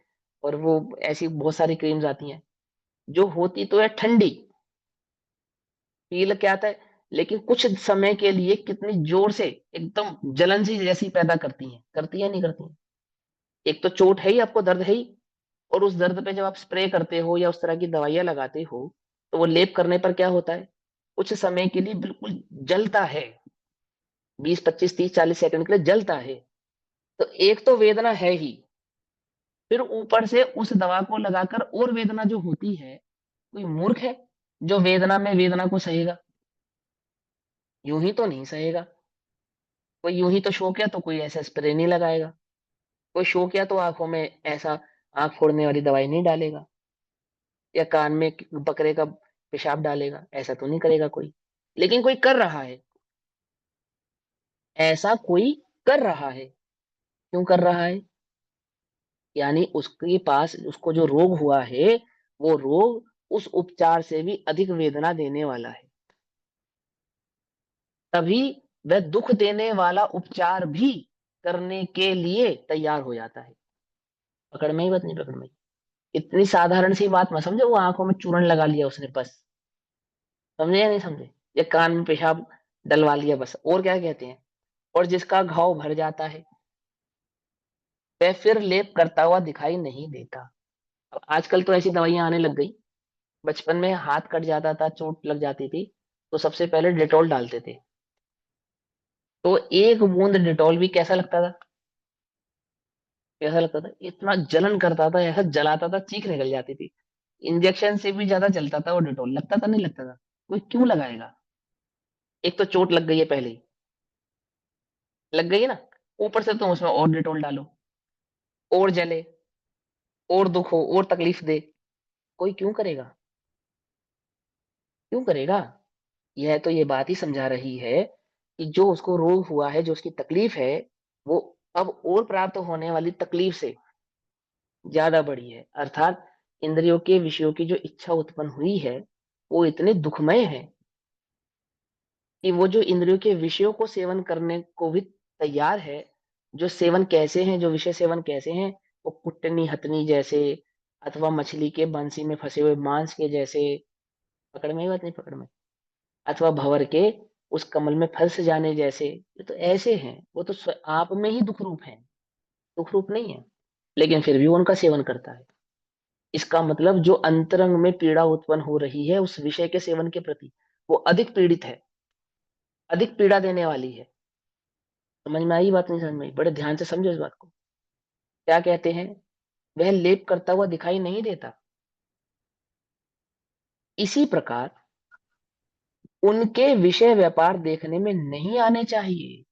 और वो ऐसी बहुत सारी क्रीम्स आती हैं। जो होती तो है ठंडी, फील क्या आता है, लेकिन कुछ समय के लिए कितनी जोर से एकदम जलन सी जैसी पैदा करती है नहीं करती है? एक तो चोट है ही, आपको दर्द है ही, और उस दर्द पे जब आप स्प्रे करते हो या उस तरह की दवाइयां लगाते हो, तो वो लेप करने पर क्या होता है, कुछ समय के लिए बिल्कुल जलता है, 20 25 30 40 सेकंड के लिए जलता है। तो एक तो वेदना है ही, फिर ऊपर से उस दवा को लगाकर और वेदना जो होती है, कोई मूर्ख है जो वेदना में वेदना को सहेगा? यूं ही तो नहीं सहेगा। कोई यूं ही तो शौक किया तो कोई ऐसा स्प्रे नहीं लगाएगा, कोई शौक किया तो आंखों में ऐसा आंख फोड़ने वाली दवाई नहीं डालेगा, या कान में बकरे का पेशाब डालेगा, ऐसा तो नहीं करेगा कोई। लेकिन कोई कर रहा है, ऐसा कोई कर रहा है। क्यों कर रहा है? यानी उसके पास, उसको जो रोग हुआ है, वो रोग उस उपचार से भी अधिक वेदना देने वाला है, तभी वह दुख देने वाला उपचार भी करने के लिए तैयार हो जाता है। पकड़ में ही बात नहीं? पकड़ में? इतनी साधारण सी बात मत समझो, वो आंखों में चूर्ण लगा लिया उसने बस, समझे या नहीं समझे, या कान में पेशाब डलवा लिया बस, और क्या कहते हैं, और जिसका घाव भर जाता है वह फिर लेप करता हुआ दिखाई नहीं देता। अब आजकल तो ऐसी दवाइयां आने लग गई, बचपन में हाथ कट जाता था, चोट लग जाती थी, तो सबसे पहले डेटॉल डालते थे, तो एक बूंद डेटॉल भी कैसा लगता था, कैसा लगता था, इतना जलन करता था, ऐसा जलाता था, चीख निकल जाती थी। इंजेक्शन से भी ज्यादा जलता था वो डेटॉल, लगता था नहीं लगता था? कोई क्यों लगाएगा? एक तो चोट लग गई है पहले ही, लग गई है ना, ऊपर से तुम उसमें और डेटॉल डालो, और जले, और दुख हो, और तकलीफ दे, कोई क्यों करेगा? क्यों करेगा? यह तो ये बात ही समझा रही है कि जो उसको रोग हुआ है, जो उसकी तकलीफ है, वो अब और प्राप्त होने वाली तकलीफ से ज्यादा बड़ी है। अर्थात इंद्रियों के विषयों की जो इच्छा उत्पन्न हुई है, वो इतने दुखमय है कि वो जो इंद्रियों के विषयों को सेवन करने को भी तैयार है। जो सेवन कैसे हैं, जो विषय सेवन कैसे हैं, वो कुटनी हथनी जैसे, अथवा मछली के बंसी में फंसे हुए मांस के जैसे, पकड़ में ही बात नहीं? पकड़ में? अथवा भंवर के उस कमल में फंस जाने जैसे, ये तो ऐसे हैं, वो तो आप में ही दुख रूप है, दुख रूप नहीं है, लेकिन फिर भी वो उनका सेवन करता है। इसका मतलब जो अंतरंग में पीड़ा उत्पन्न हो रही है उस विषय के सेवन के प्रति, वो अधिक पीड़ित है, अधिक पीड़ा देने वाली है। समझ में आई बात? नहीं समझ में आई? बड़े ध्यान से समझो इस बात को। क्या कहते हैं, वह लेप करता हुआ दिखाई नहीं देता। इसी प्रकार उनके विषय व्यापार देखने में नहीं आने चाहिए।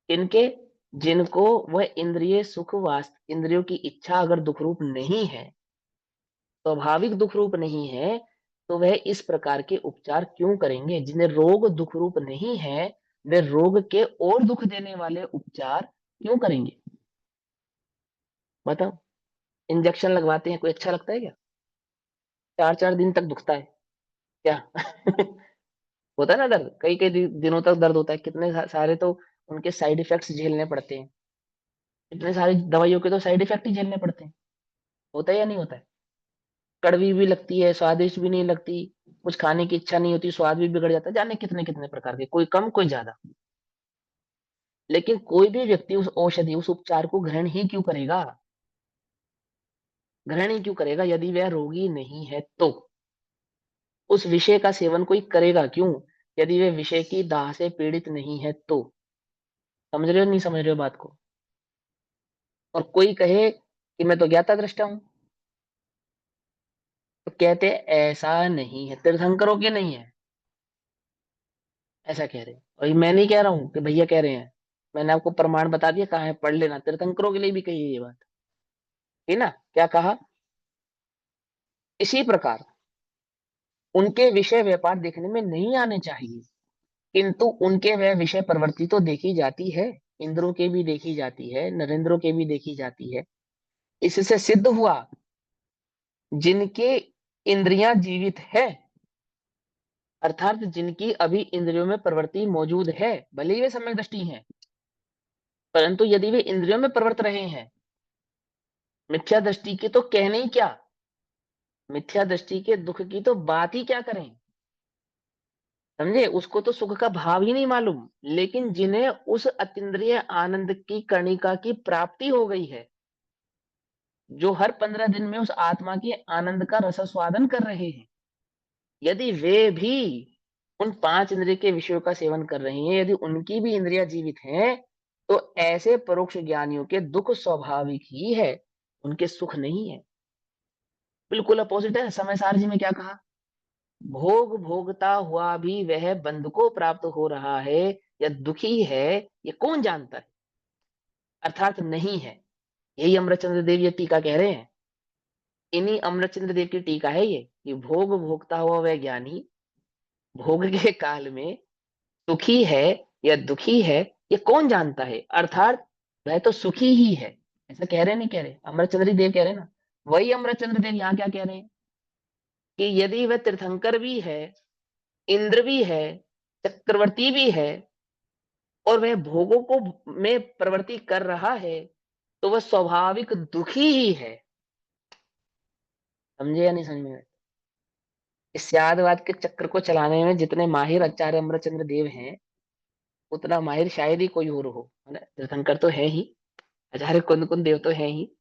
इनके, जिनको वह इंद्रिय सुख वास्त इंद्रियों की इच्छा अगर दुख रूप नहीं है, स्वाभाविक दुख रूप नहीं है, तो वह इस प्रकार के उपचार क्यों करेंगे? जिन्हें रोग दुख रूप नहीं है, वे रोग के और दुख देने वाले उपचार क्यों करेंगे? बताओ। इंजेक्शन लगवाते हैं, कोई अच्छा लगता है क्या? 4 4 दिन तक दुखता है क्या? होता है ना दर्द, कई कई दिनों तक दर्द होता है, कितने सारे तो उनके साइड इफेक्ट्स झेलने पड़ते हैं, इतने सारी दवाइयों के तो साइड इफेक्ट ही झेलने पड़ते हैं। होता है या नहीं होता है? कड़वी भी लगती है, स्वादिष्ट भी नहीं लगती, कुछ खाने की इच्छा नहीं होती, स्वाद भी बिगड़ जाता है, जाने कितने कितने प्रकार के, कोई कम कोई ज्यादा। लेकिन कोई भी व्यक्ति उस औषधि, उस उपचार को ग्रहण ही क्यों करेगा? ग्रहण ही क्यों करेगा यदि वह रोगी नहीं है तो? उस विषय का सेवन कोई करेगा क्यों यदि वह विषय की दाह से पीड़ित नहीं है तो? समझ रहे हो नहीं समझ रहे हो बात को? और कोई कहे कि मैं तो ज्ञाता दृष्टा हूं, तो कहते ऐसा नहीं है, तीर्थंकरों के नहीं है, ऐसा कह रहे हैं। और ये मैं नहीं कह रहा हूं कि भैया कह रहे हैं, मैंने आपको प्रमाण बता दिया कहाँ है, पढ़ लेना, तीर्थंकरों के लिए भी कही है ये बात, है ना? क्या कहा? इसी प्रकार उनके विषय व्यापार देखने में नहीं आने चाहिए, किंतु उनके वह विषय प्रवृत्ति तो देखी जाती है, इंद्रों के भी देखी जाती है, नरेंद्रों के भी देखी जाती है। इससे सिद्ध हुआ जिनके इंद्रियां जीवित है, अर्थात जिनकी अभी इंद्रियों में प्रवृत्ति मौजूद है, भले ही वे सम्यक दृष्टि हैं, परंतु यदि वे इंद्रियों में प्रवर्त रहे हैं, मिथ्या दृष्टि की तो कहने ही क्या, मिथ्या दृष्टि के दुख की तो बात ही क्या करें, समझे, उसको तो सुख का भाव ही नहीं मालूम। लेकिन जिन्हें उस अतीन्द्रिय आनंद की कणिका की प्राप्ति हो गई है, जो हर 15 दिन में उस आत्मा के आनंद का रसास्वादन कर रहे हैं, यदि वे भी उन 5 इंद्रिय के विषयों का सेवन कर रही हैं, यदि उनकी भी इंद्रियां जीवित हैं, तो ऐसे परोक्ष ज्ञानियों के दुख स्वाभाविक ही है, उनके सुख नहीं है। बिल्कुल अपोजिट है। समय सार जी में क्या कहा, भोग भोगता हुआ भी वह बंध को प्राप्त हो रहा है या दुखी है, ये कौन जानता है, अर्थात नहीं है। यही अमृतचंद्र देव ये टीका कह रहे हैं। इन्हीं अमृतचंद्र देव की टीका है ये, कि भोग भोगता हुआ वह ज्ञानी भोग के काल में सुखी है या दुखी है, ये कौन जानता है, अर्थात वह तो सुखी ही है। ऐसा कह रहे नहीं कह रहे, अमृतचंद्र देव कह रहे ना। वही अमृतचंद्र देव यहाँ क्या कह रहे हैं, कि यदि वह तीर्थंकर भी है, इंद्र भी है, चक्रवर्ती भी है, और वह भोगों को में प्रवृत्ति कर रहा है, तो वह स्वाभाविक दुखी ही है। समझे या नहीं समझ में? इस स्यादवाद के चक्र को चलाने में जितने माहिर आचार्य अमृतचंद्र देव हैं, उतना माहिर शायद ही कोई और हो, है ना। तीर्थंकर तो है ही, आचार्य कुंद कुंद देव तो है ही।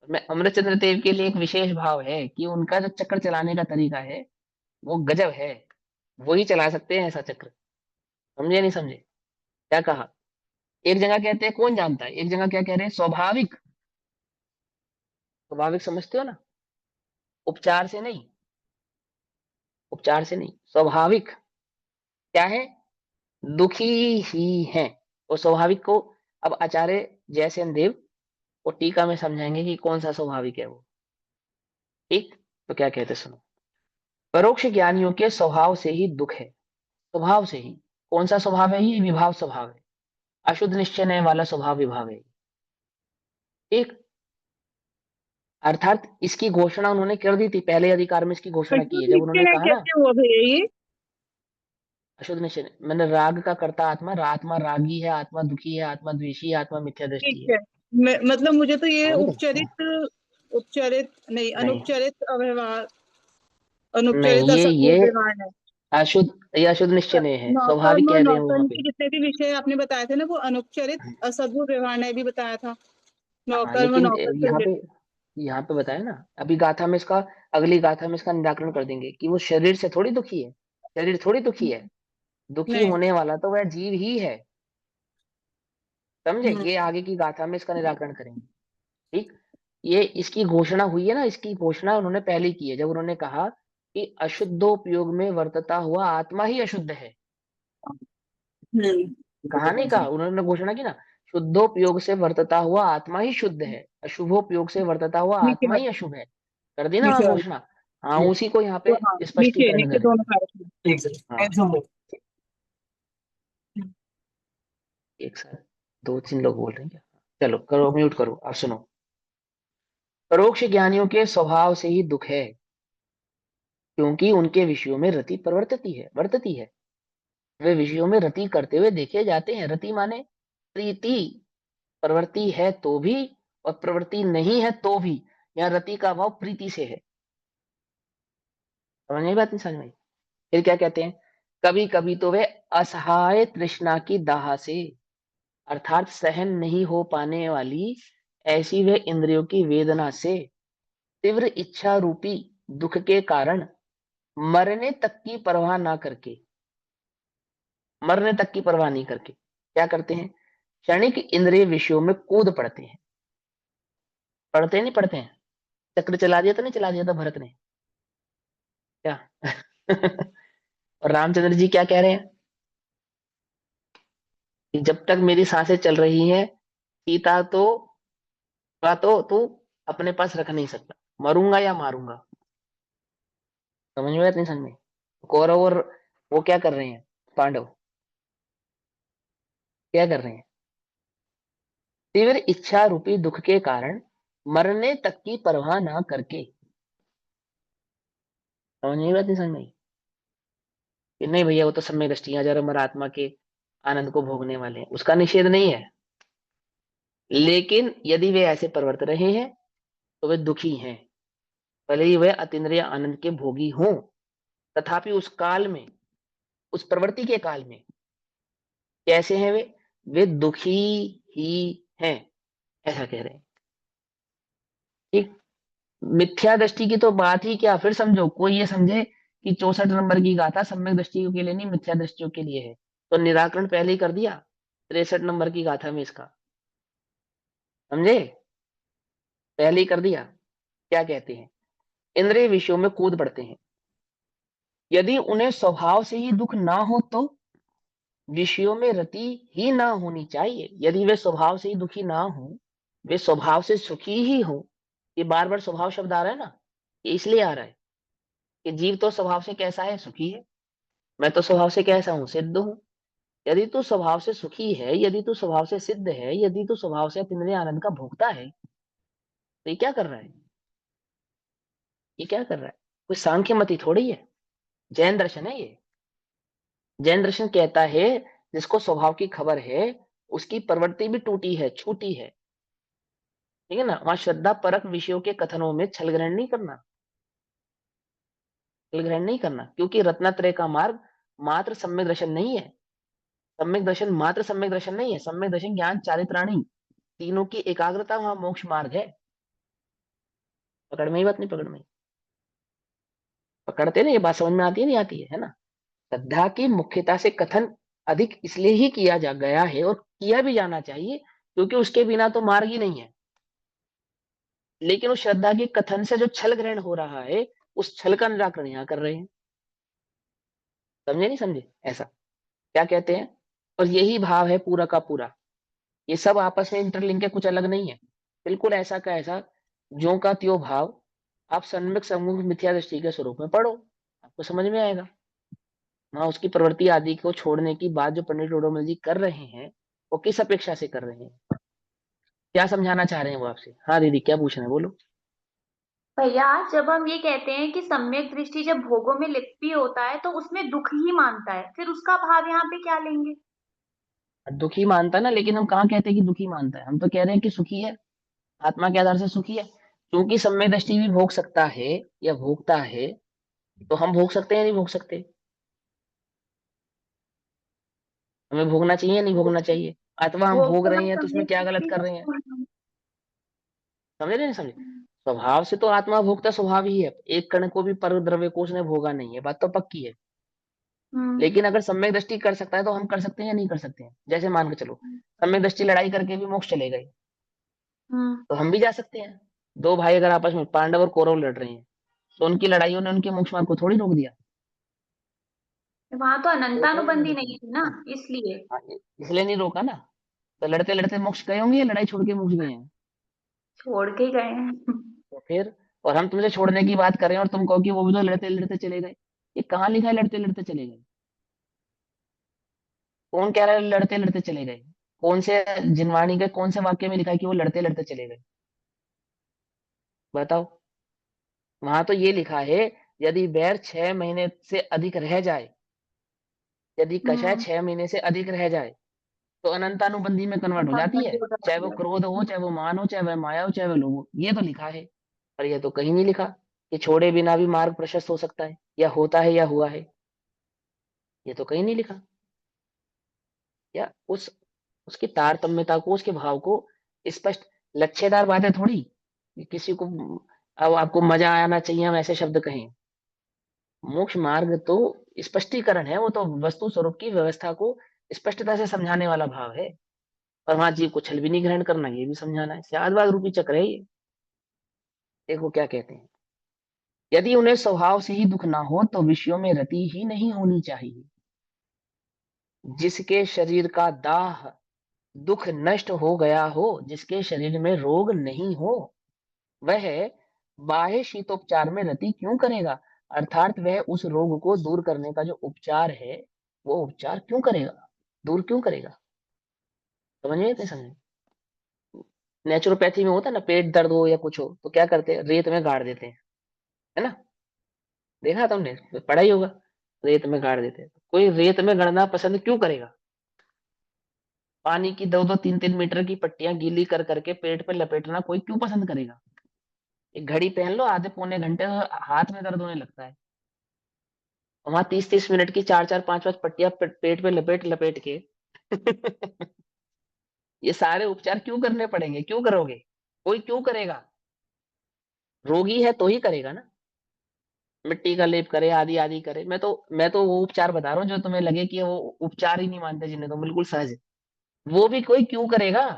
मैं अमृतचंद्र देव के लिए एक विशेष भाव है कि उनका जो चक्र चलाने का तरीका है वो गजब है। वो ही चला सकते हैं ऐसा चक्र। समझे नहीं समझे? क्या कहा, एक जगह कहते हैं कौन जानता है, एक जगह क्या कह रहे हैं, स्वाभाविक। स्वाभाविक समझते हो ना, उपचार से नहीं, उपचार से नहीं, स्वाभाविक क्या है, दुखी ही है। और स्वाभाविक को अब आचार्य जयसेन देव वो टीका में समझाएंगे कि कौन सा स्वाभाविक है वो। ठीक, तो क्या कहते सुनो, परोक्ष ज्ञानियों के स्वभाव से ही दुख है, स्वभाव से ही। कौन सा स्वभाव है ये, विभाव स्वभाव है, अशुद्ध निश्चय वाला स्वभाव विभाव है। ठीक, अर्थात इसकी घोषणा उन्होंने कर दी थी, पहले अधिकार में इसकी घोषणा की है, जब उन्होंने कहा ना कैसे हुआ भैया ये? अशुद्ध निश्चय, मैंने राग का करता आत्मा, आत्मा रागी है, आत्मा दुखी है, आत्मा द्वेषी है, आत्मा मिथ्या ठीक दृष्टि है। है। मतलब मुझे तो ये समझ गए? उपचरित नहीं, नहीं अनुपचरित अव्यवहार, नहीं, अनुपचरित ये असद्गुण व्यवहार है। अशुद्ध, ये अशुद्ध निश्चय नहीं है, स्वाभाविक नौकर्म और कह रहे हैं वो वहां पे। नौकरन के जितने भी विषय आपने बताए थे ना, वो अनुपचरित असद्गुण व्यवहार ने भी बताया था। हाँ, नौकर्म और लेकिन नौकर से related। यहाँ पे बताया ना, अभी गाथा में इसका, अगली गाथा में इसका निराकरण कर देंगे कि वो शरीर से थोड़ी दुखी है, शरीर थोड़ी दुखी है, दुखी नहीं। होने वाला तो वह जीव ही है। समझे, हम्म। ये आगे की गाथा में इसका निराकरण करेंगे। ठीक, ये इसकी घोषणा हुई है ना, इसकी घोषणा उन्होंने पहले की है, जब उन्होंने कहा कि अशुद्धोपयोग में वर्तता हुआ आत्मा ही अशुद्ध है। कहा नहीं, कहा उन्होंने, घोषणा की ना, शुद्धोपयोग से वर्तता हुआ आत्मा ही शुद्ध है, अशुभोपयोग से वर्तता हुआ नीचे आत्मा ही वाला, अशुभ है। कर दी ना वहाँ नीचे वाला। घोषणा। हाँ, उसी को यहाँ तो पे हाँ, नीचे स्पष्टीकरण नीचे करेंगे। दोनों कारक हैं। हाँ, एक एक साथ 2-3 लोग बोल रहे हैं क्या? चलो करो, म्यूट करो, आप सुनो। परोक्ष ज्ञानियों के स्वभाव से ही दुख है, क्योंकि उनके विषयों में रति वर्तती है। वे विषयों में रति करते हुए देखे जाते हैं। रति माने प्रीति, प्रवृत्ति है तो भी और प्रवृत्ति नहीं है तो भी, यहाँ रति का भाव प्रीति से है। समझ में बात, नहीं समझ में? फिर क्या कहते हैं, कभी कभी तो वे असहाय तृष्णा की दाह से, अर्थात सहन नहीं हो पाने वाली ऐसी वे इंद्रियों की वेदना से, तीव्र इच्छा रूपी दुख के कारण मरने तक की परवाह ना करके, मरने तक की परवाह नहीं करके क्या करते हैं, क्षणिक इंद्रिय विषयों में कूद पड़ते हैं। पढ़ते नहीं पढ़ते हैं, चक्र चला दिया तो नहीं चला दिया था भरत ने, क्या? और रामचंद्र जी क्या कह रहे हैं, कि जब तक मेरी सांसें चल रही हैं, सीता तो तू अपने पास रख नहीं सकता, मरूंगा या मारूंगा। समझ में नहीं समझ में? कौरव और वो क्या कर रहे हैं, पांडव क्या कर रहे हैं, तीव्र इच्छा रूपी दुख के कारण मरने तक की परवाह ना करके। समझ में बात, नहीं समझ में? कि नहीं भैया वो तो सम्यक दृष्टि है, जरा हमारे आत्मा के आनंद को भोगने वाले हैं, उसका निषेध नहीं है। लेकिन यदि वे ऐसे प्रवर्त रहे हैं तो वे दुखी हैं, भले ही वे अतीन्द्रिय आनंद के भोगी हों, तथापि उस काल में, उस प्रवृत्ति के काल में कैसे हैं वे दुखी ही हैं, ऐसा कह रहे हैं। ठीक, मिथ्या दृष्टि की तो बात ही क्या, फिर समझो कोई ये समझे कि 64 नंबर की गाथा सम्यक दृष्टियों के लिए नहीं, मिथ्या दृष्टियों के लिए है, तो निराकरण पहले ही कर दिया 63 नंबर की गाथा में इसका, समझे, पहले ही कर दिया। क्या कहते हैं, इंद्रिय विषयों में कूद पड़ते हैं, यदि उन्हें स्वभाव से ही दुख ना हो तो विषयों में रति ही ना होनी चाहिए। यदि वे स्वभाव से ही दुखी ना हो, वे स्वभाव से सुखी ही हो। ये बार बार स्वभाव शब्द आ रहा है ना, ये इसलिए आ रहा है कि जीव तो स्वभाव से कैसा है, सुखी है। मैं तो स्वभाव से कैसा हूं, सिद्ध हूं। यदि तू स्वभाव से सुखी है, यदि तू स्वभाव से सिद्ध है, यदि तू स्वभाव से अपने आनंद का भोगता है, तो ये क्या कर रहा है, ये क्या कर रहा है, कोई सांख्य मति थोड़ी है, जैन दर्शन है ये। जैन दर्शन कहता है जिसको स्वभाव की खबर है उसकी प्रवृत्ति भी टूटी है, छूटी है, ठीक है ना। वहां श्रद्धा परक विषयों के कथनों में छल ग्रहण नहीं करना, छल ग्रहण नहीं करना, क्योंकि रत्नत्रय का मार्ग मात्र सम्यक दर्शन नहीं है। सम्यक दर्शन मात्र सम्यक दर्शन नहीं है, सम्यक दर्शन ज्ञान चारित्राणी तीनों की एकाग्रता वहां मोक्ष मार्ग है। पकड़ में ही बात, नहीं पकड़ में, पकड़ते ना, ये बात समझ में आती है, नहीं आती है ना। श्रद्धा की मुख्यता से कथन अधिक इसलिए ही किया जा गया है और किया भी जाना चाहिए क्योंकि उसके बिना तो मार्ग ही नहीं है। लेकिन उस श्रद्धा के कथन से जो छल ग्रहण हो रहा है, उस छल का निराकरण यहाँ कर रहे हैं। समझे नहीं समझे, ऐसा क्या कहते हैं। और यही भाव है पूरा का पूरा, ये सब आपस में इंटरलिंक है, कुछ अलग नहीं है। बिल्कुल ऐसा का ऐसा, ज्यों का त्यों भाव आप सम्यक सम्मुख मिथ्या दृष्टि के स्वरूप में पढ़ो, आपको समझ में आएगा। वहां उसकी प्रवृत्ति आदि को छोड़ने की बात जो पंडित डोडोमल जी कर रहे हैं, वो किस अपेक्षा से कर रहे हैं, क्या समझाना चाह रहे हैं वो आपसे। हाँ दीदी, क्या पूछ रहे हैं, बोलो। भैया, जब हम ये कहते हैं कि सम्यक दृष्टि जब भोगों में लिप्ति होता है तो उसमें दुख ही मानता है, फिर उसका भाव यहाँ पे क्या लेंगे? दुखी मानता है ना, लेकिन हम कहाँ कहते हैं कि दुखी मानता है, हम तो कह रहे हैं कि सुखी है, आत्मा के आधार से सुखी है। क्योंकि सम्यक दृष्टि भी भोग सकता है या भोगता है, तो हम भोग सकते हैं या नहीं भोग सकते, हमें भोगना चाहिए या नहीं भोगना चाहिए। अथवा हम भोग भोग तो रहे हम हैं तो उसमें सम्यक क्या गलत दृष्टि कर से रहे हैं, हम्म, समझ रहे नहीं समझे। स्वभाव से तो आत्मा भोगता स्वभाव ही है, एक कण को भी पर द्रव्य को उसने भोगा नहीं है, बात तो पक्की है। लेकिन अगर सम्यक दृष्टि कर सकता है तो हम कर सकते हैं या नहीं कर सकते हैं। जैसे मान के चलो सम्यक दृष्टि लड़ाई करके भी मोक्ष चले गए, हम्म, तो हम भी जा सकते हैं। दो भाई अगर आपस में पांडव और कौरव लड़ रहे हैं, तो उनकी लड़ाइयों ने उनके मोक्ष मार्ग को थोड़ी रोक दिया, वहां तो रोका या नहीं अनंतानुबंधी रोका। नहीं थी ना, हाँ, इसलिए हाँ, इसलिए नहीं रोका ना। तो लड़ते लड़ते मोक्ष गए होंगे या लड़ाई छोड़ के मोक्ष गए हैं, छोड़ के गए हैं। तो फिर। और हम तुमसे छोड़ने की बात कर रहे हैं और तुम कहो कि वो भी तो लड़ते लड़ते चले गए, ये कहाँ लिखा है लड़ते लड़ते चले गए। कौन कह रहा है लड़ते लड़ते चले गए, कौन से जिनवाणी के कौन से वाक्य में लिखा है कि वो लड़ते लड़ते चले गए, बताओ। वहां तो ये लिखा है यदि बैर 6 महीने से अधिक रह जाए, यदि कषाय हम्म, 6 महीने से अधिक रह जाए तो अनंतानुबंधी में कन्वर्ट हो जाती है। अनंतानुबंधी हो चाहे वो जाती है। क्रोध हो, चाहे वो मान हो, चाहे वह माया हो, चाहे वह लोभ हो, ये तो लिखा है। पर ये तो कहीं नहीं लिखा कि छोड़े बिना भी मार्ग प्रशस्त हो सकता है, या होता है या हुआ है, ये तो कहीं नहीं लिखा। या उसकी तारतम्यता को, उसके भाव को स्पष्ट, लच्छेदार बातें थोड़ी कि किसी को अब आपको मजा आना चाहिए हम ऐसे शब्द कहें। मोक्ष मार्ग तो स्पष्टीकरण है, वो तो वस्तु स्वरूप की व्यवस्था को स्पष्टता से समझाने वाला भाव है। और वहां जीव को छल भी नहीं ग्रहण करना, ये भी समझाना है। सियादवाद रूपी चक्र है ये। देखो क्या कहते हैं, यदि उन्हें स्वभाव से ही दुख ना हो तो विषयों में रति ही नहीं होनी चाहिए। जिसके शरीर का दाह दुख नष्ट हो गया हो, जिसके शरीर में रोग नहीं हो, वह बाह्य शीतोपचार में रति क्यों करेगा। अर्थात वह उस रोग को दूर करने का जो उपचार है, वो उपचार क्यों करेगा, दूर क्यों करेगा। समझ में नहीं समझ। नेचुरोपैथी में होता है ना, पेट दर्द हो या कुछ हो तो क्या करते हैं, रेत में गाड़ देते हैं, है ना। देखा तुमने, पढ़ा ही होगा, रेत में गाड़ देते हैं। कोई रेत में गड़ना पसंद क्यों करेगा। पानी की 2-2 3-3 मीटर की पट्टियां गीली कर करके पेट पर लपेटना कोई क्यों पसंद करेगा। एक घड़ी पहन लो, आधे पौने घंटे हाथ में दर्द होने लगता है। वहां 30-30 मिनट की 4-4 5-5 पट्टियां पेट पे लपेट लपेट के ये सारे उपचार क्यों करने पड़ेंगे? क्यों करोगे? कोई क्यों करेगा? रोगी है तो ही करेगा ना। मिट्टी का लेप करे, आदि आदि करे। मैं तो वो उपचार बता रहा हूँ जो तुम्हें लगे कि वो उपचार ही नहीं मानते, जिन्हें तो बिल्कुल सहज है, वो भी कोई क्यों करेगा?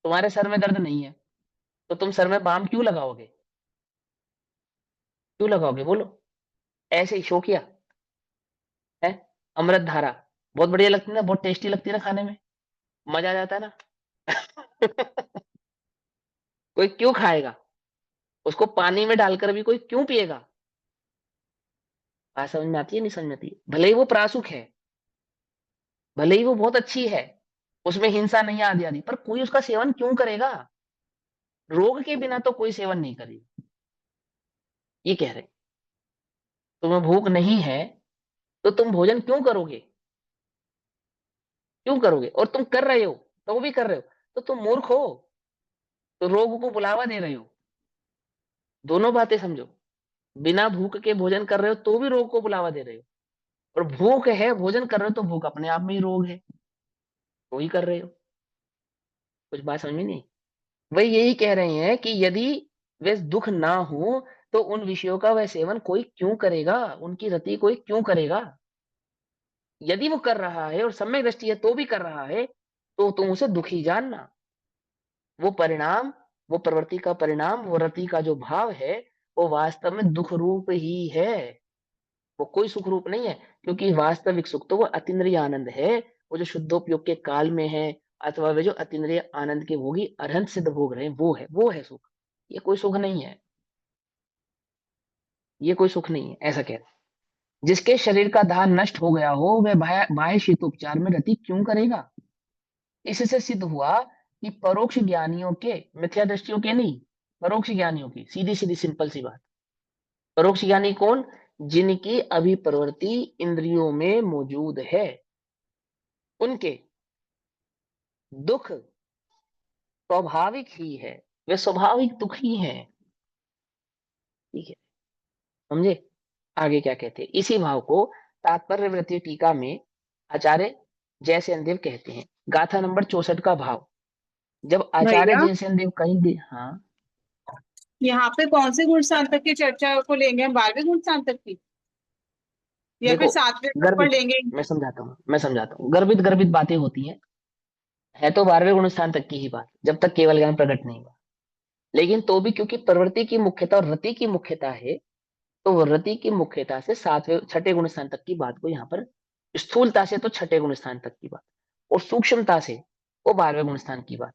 तुम्हारे सर में दर्द नहीं है तो तुम सर में बाम क्यों लगाओगे? क्यों लगाओगे बोलो? ऐसे ही शोकिया है। अमृत धारा बहुत बढ़िया लगती है ना, बहुत टेस्टी लगती है ना खाने में, मजा आ जाता है ना। कोई क्यों खाएगा? उसको पानी में डालकर भी कोई क्यों पिएगा? बात समझ में आती है? नहीं समझ में आती? भले ही वो प्रासुक है, भले ही वो बहुत अच्छी है, उसमें हिंसा नहीं आदि आदि, पर कोई उसका सेवन क्यों करेगा? रोग के बिना तो कोई सेवन नहीं करेगा। ये कह रहे, तुम्हें भूख नहीं है तो तुम भोजन क्यों करोगे? क्यों करोगे? और तुम कर रहे हो तो वो भी कर रहे हो, तो तुम मूर्ख हो, तो रोग को बुलावा दे रहे हो। दोनों बातें समझो। बिना भूख के भोजन कर रहे हो तो भी रोग को बुलावा दे रहे हो, और भूख है भोजन कर रहे हो तो भूख अपने आप में ही रोग है, तो ही कर रहे हो। कुछ बात समझ में नहीं? वही यही कह रहे हैं कि यदि वे दुख ना हो तो उन विषयों का वह सेवन कोई क्यों करेगा, उनकी रति कोई क्यों करेगा? यदि वो कर रहा है और सम्यक दृष्टि है तो भी कर रहा है, तो तुम उसे दुखी जानना। वो परिणाम, वो प्रवृत्ति का परिणाम, वो रति का जो भाव है, वो वास्तव में दुख रूप ही है, वो कोई सुख रूप नहीं है। क्योंकि वास्तविक सुख तो वो अतीन्द्रिय आनंद है, वो जो शुद्धोपयोग के काल में है, अथवा वे जो अतीन्द्रिय आनंद के भोगी अरहंत सिद्ध भोग रहे हैं, वो है सुख। ये कोई सुख नहीं है, ये कोई सुख नहीं है, ऐसा कह रहे हैं। जिसके शरीर का धान नष्ट हो गया हो वह बाह्य शीतोपचार में रति क्यों करेगा? इससे सिद्ध हुआ कि परोक्ष ज्ञानियों के, मिथ्या दृष्टियों के नहीं, परोक्ष ज्ञानियों की, सीधी सीधी सिंपल सी बात। परोक्ष ज्ञानी कौन? जिनकी अभिप्रवृत्ति इंद्रियों में मौजूद है, उनके दुख स्वाभाविक ही है, वे स्वाभाविक दुखी हैं। ठीक है, समझे? आगे क्या कहते हैं इसी भाव को तात्पर्य वृत्ति टीका में आचार्य जयसेन देव कहते हैं, गाथा नंबर 64 का भाव। जब आचार्य भैया जयसेन देव कहीं भी, हाँ यहाँ पे कौन से गुण सार्थक की चर्चा को लेंगे हम, 12वें गुण सार्थक की या फिर देखो, 7वें तक पढ़ गर्भित, लेंगे? मैं समझाता हूँ, गर्भित गर्भित बातें होती हैं, है तो 12वें गुण स्थान तक की ही बात, जब तक केवल ज्ञान प्रकट नहीं हुआ। लेकिन तो भी क्योंकि प्रवृत्ति की मुख्यता और रति की मुख्यता है, तो वो रति की मुख्यता से 7वें 6ठे गुण स्थान तक की बात को यहाँ पर, स्थूलता से तो 6ठे गुण स्थान तक की बात, और सूक्ष्मता से वो 12वें गुण स्थान की बात।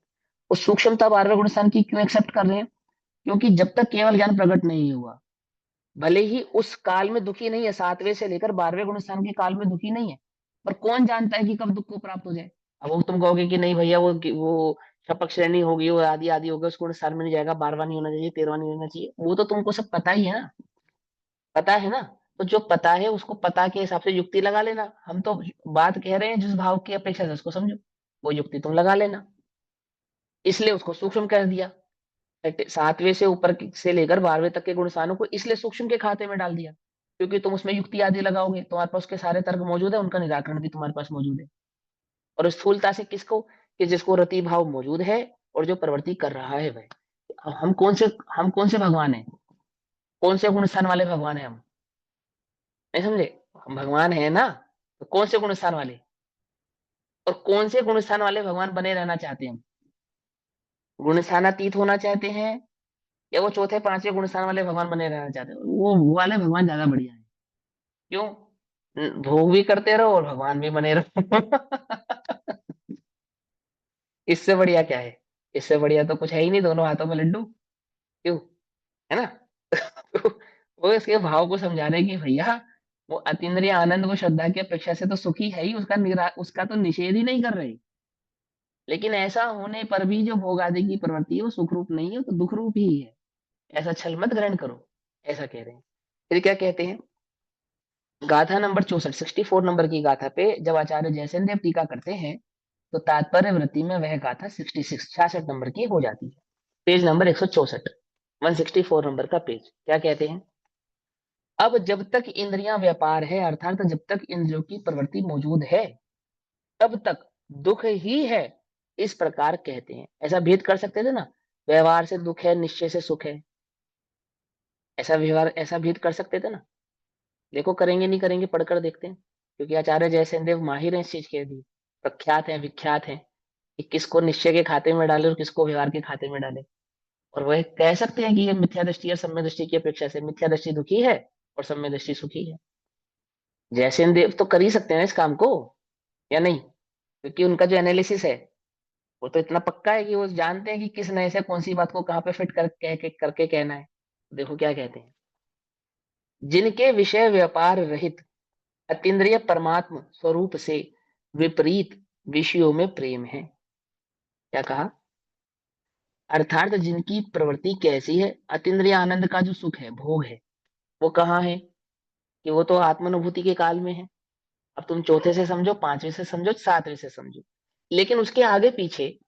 उस सूक्ष्मता 12वें गुण स्थान की क्यों एक्सेप्ट कर रहे हैं? क्योंकि जब तक केवल ज्ञान प्रकट नहीं हुआ, भले ही उस काल में दुखी नहीं है, 7वें से लेकर 12वें गुण स्थान के काल में दुखी नहीं है, पर कौन जानता है कि कब दुख को प्राप्त हो जाए? अब वो तुम कहोगे कि नहीं भैया, वो शपक श्रेणी होगी, वो आदि आदि होगा, उसको स्थान में नहीं जाएगा, 12वां नहीं होना चाहिए, 13वां नहीं होना चाहिए, वो तो तुमको सब पता ही है ना, पता है ना। तो जो पता है उसको पता के हिसाब से युक्ति लगा लेना। हम तो बात कह रहे हैं जिस भाव की अपेक्षा से उसको समझो, वो युक्ति तुम लगा लेना। इसलिए उसको सूक्ष्म कर दिया, 7वें से ऊपर से लेकर 12वें तक के गुण स्थानों को इसलिए सूक्ष्म के खाते में डाल दिया, क्योंकि तुम उसमें युक्ति आदि लगाओगे, तुम्हारे पास उसके सारे तर्क मौजूद है, उनका निराकरण भी तुम्हारे पास मौजूद है। और स्थूलता से किसको? कि जिसको रति भाव मौजूद है और जो प्रवृत्ति कर रहा है वह। अब हम कौन से भगवान है? कौन से गुण स्थान वाले भगवान है हम? नहीं समझे? हम भगवान है ना, तो कौन से गुण स्थान वाले? और कौन से गुण स्थान वाले भगवान बने रहना चाहते हैं हम? गुण स्थानातीत होना चाहते हैं, या वो चौथे पांचवे गुण स्थान वाले भगवान बने रहना चाहते हैं? वो वाले भगवान ज्यादा बढ़िया है। क्यों? भोग भी करते रहो और भगवान भी बने रहो। इससे बढ़िया क्या है? इससे बढ़िया तो कुछ है ही नहीं, दोनों हाथों में लड्डू। क्यों? है ना? तो वो इसके भाव को समझा रहे कि भैया, वो अतीन्द्रिय आनंद को श्रद्धा की अपेक्षा से तो सुखी है ही, उसका तो निषेध ही नहीं कर रहे। लेकिन ऐसा होने पर भी जो भोग आदि की प्रवृत्ति है वो सुख रूप नहीं है, तो दुख रूप ही है। ऐसा छल मत ग्रहण करो, ऐसा कह रहे हैं। फिर क्या कहते हैं, गाथा नंबर 64, 64 नंबर की गाथा पे जब आचार्य जयसेन देव टीका करते हैं, तो तात्पर्य वृत्ति में वह गाथा 66 नंबर की हो जाती है, पेज नंबर 164। 164 नंबर का पेज। क्या कहते हैं? अब जब तक इंद्रियां व्यापार है, अर्थात जब तक इंद्रियों की प्रवृत्ति मौजूद है, तब तक दुख ही है, इस प्रकार कहते हैं। ऐसा भेद कर सकते थे ना, व्यवहार से दुख है, निश्चय से सुख है, ऐसा व्यवहार, ऐसा भेद कर सकते थे ना। देखो करेंगे नहीं करेंगे, पढ़कर देखते हैं, क्योंकि आचार्य जयसेन देव माहिर हैं इस चीज के भी, प्रख्यात हैं, विख्यात हैं कि किसको निश्चय के खाते में डाले और किसको व्यवहार के खाते में डाले। और वह कह सकते हैं कि ये मिथ्या दृष्टि और सम्य दृष्टि की अपेक्षा से मिथ्या दृष्टि दुखी है और सम्य दृष्टि सुखी है। जयसेन देव तो कर ही सकते हैं ना इस काम को, या नहीं? क्योंकि उनका जो एनालिसिस है वो तो इतना पक्का है कि वो जानते हैं कि किस नए से कौन सी बात को कहाँ पे फिट करके कहना है। देखो क्या कहते हैं, जिनके विषय व्यापार रहित अतीन्द्रिय परमात्म स्वरूप से विपरीत विषयों में प्रेम है। क्या कहा? अर्थात जिनकी प्रवृत्ति कैसी है, अतीन्द्रिय आनंद का जो सुख है, भोग है, वो कहाँ है? कि वो तो आत्मानुभूति के काल में है। अब तुम चौथे से समझो, पांचवें से समझो, सातवें से समझो, लेकिन उसके आगे पीछे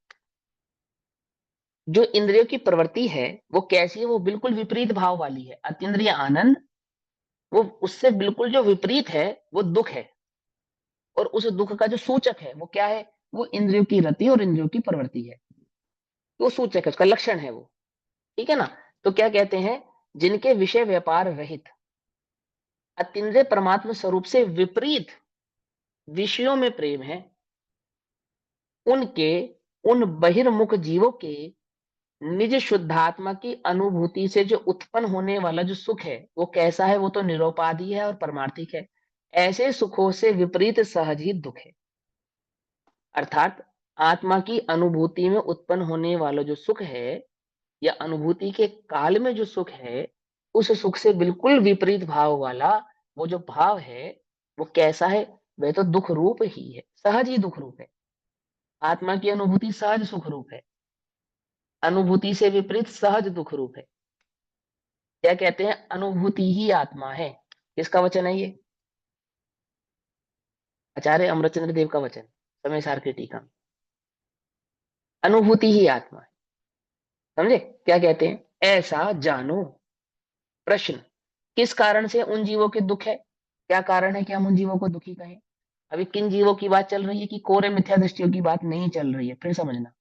जो इंद्रियों की प्रवृत्ति है वो कैसी है? वो बिल्कुल विपरीत भाव वाली है। अतीन्द्रिय आनंद, वो उससे बिल्कुल जो विपरीत है वो दुख है। और उस दुख का जो सूचक है वो क्या है? वो इंद्रियों की रति और इंद्रियों की प्रवृत्ति है। वो सूचक है, उसका लक्षण है वो। ठीक है ना? तो क्या कहते हैं, जिनके विषय व्यापार रहित अतीन्द्रिय परमात्मा स्वरूप से विपरीत विषयों में प्रेम है, उनके उन बहिर्मुख जीवों के निज शुद्धात्मा की अनुभूति से जो उत्पन्न होने वाला जो सुख है वो कैसा है? वो तो निरोपाधि है और परमार्थिक है। ऐसे सुखों से विपरीत सहज ही दुख है। अर्थात आत्मा की अनुभूति में उत्पन्न होने वाला जो सुख है, या अनुभूति के काल में जो सुख है, उस सुख से बिल्कुल विपरीत भाव वाला वो जो भाव है वो कैसा है? वह तो दुख रूप ही है, सहज ही दुख रूप है। आत्मा की अनुभूति सहज सुख रूप है, अनुभूति से विपरीत सहज दुख रूप है। क्या कहते हैं? अनुभूति ही आत्मा है। किसका वचन है ये? आचार्य अमरचंद्र देव का वचन, समय सार की टीका। अनुभूति ही आत्मा है। समझे क्या कहते हैं? ऐसा जानो। प्रश्न, किस कारण से उन जीवों के दुख है? क्या कारण है कि हम उन जीवों को दुखी कहें? अभी किन जीवों की बात चल रही है? कि कोरे मिथ्या दृष्टियों की बात नहीं चल रही है। फिर समझना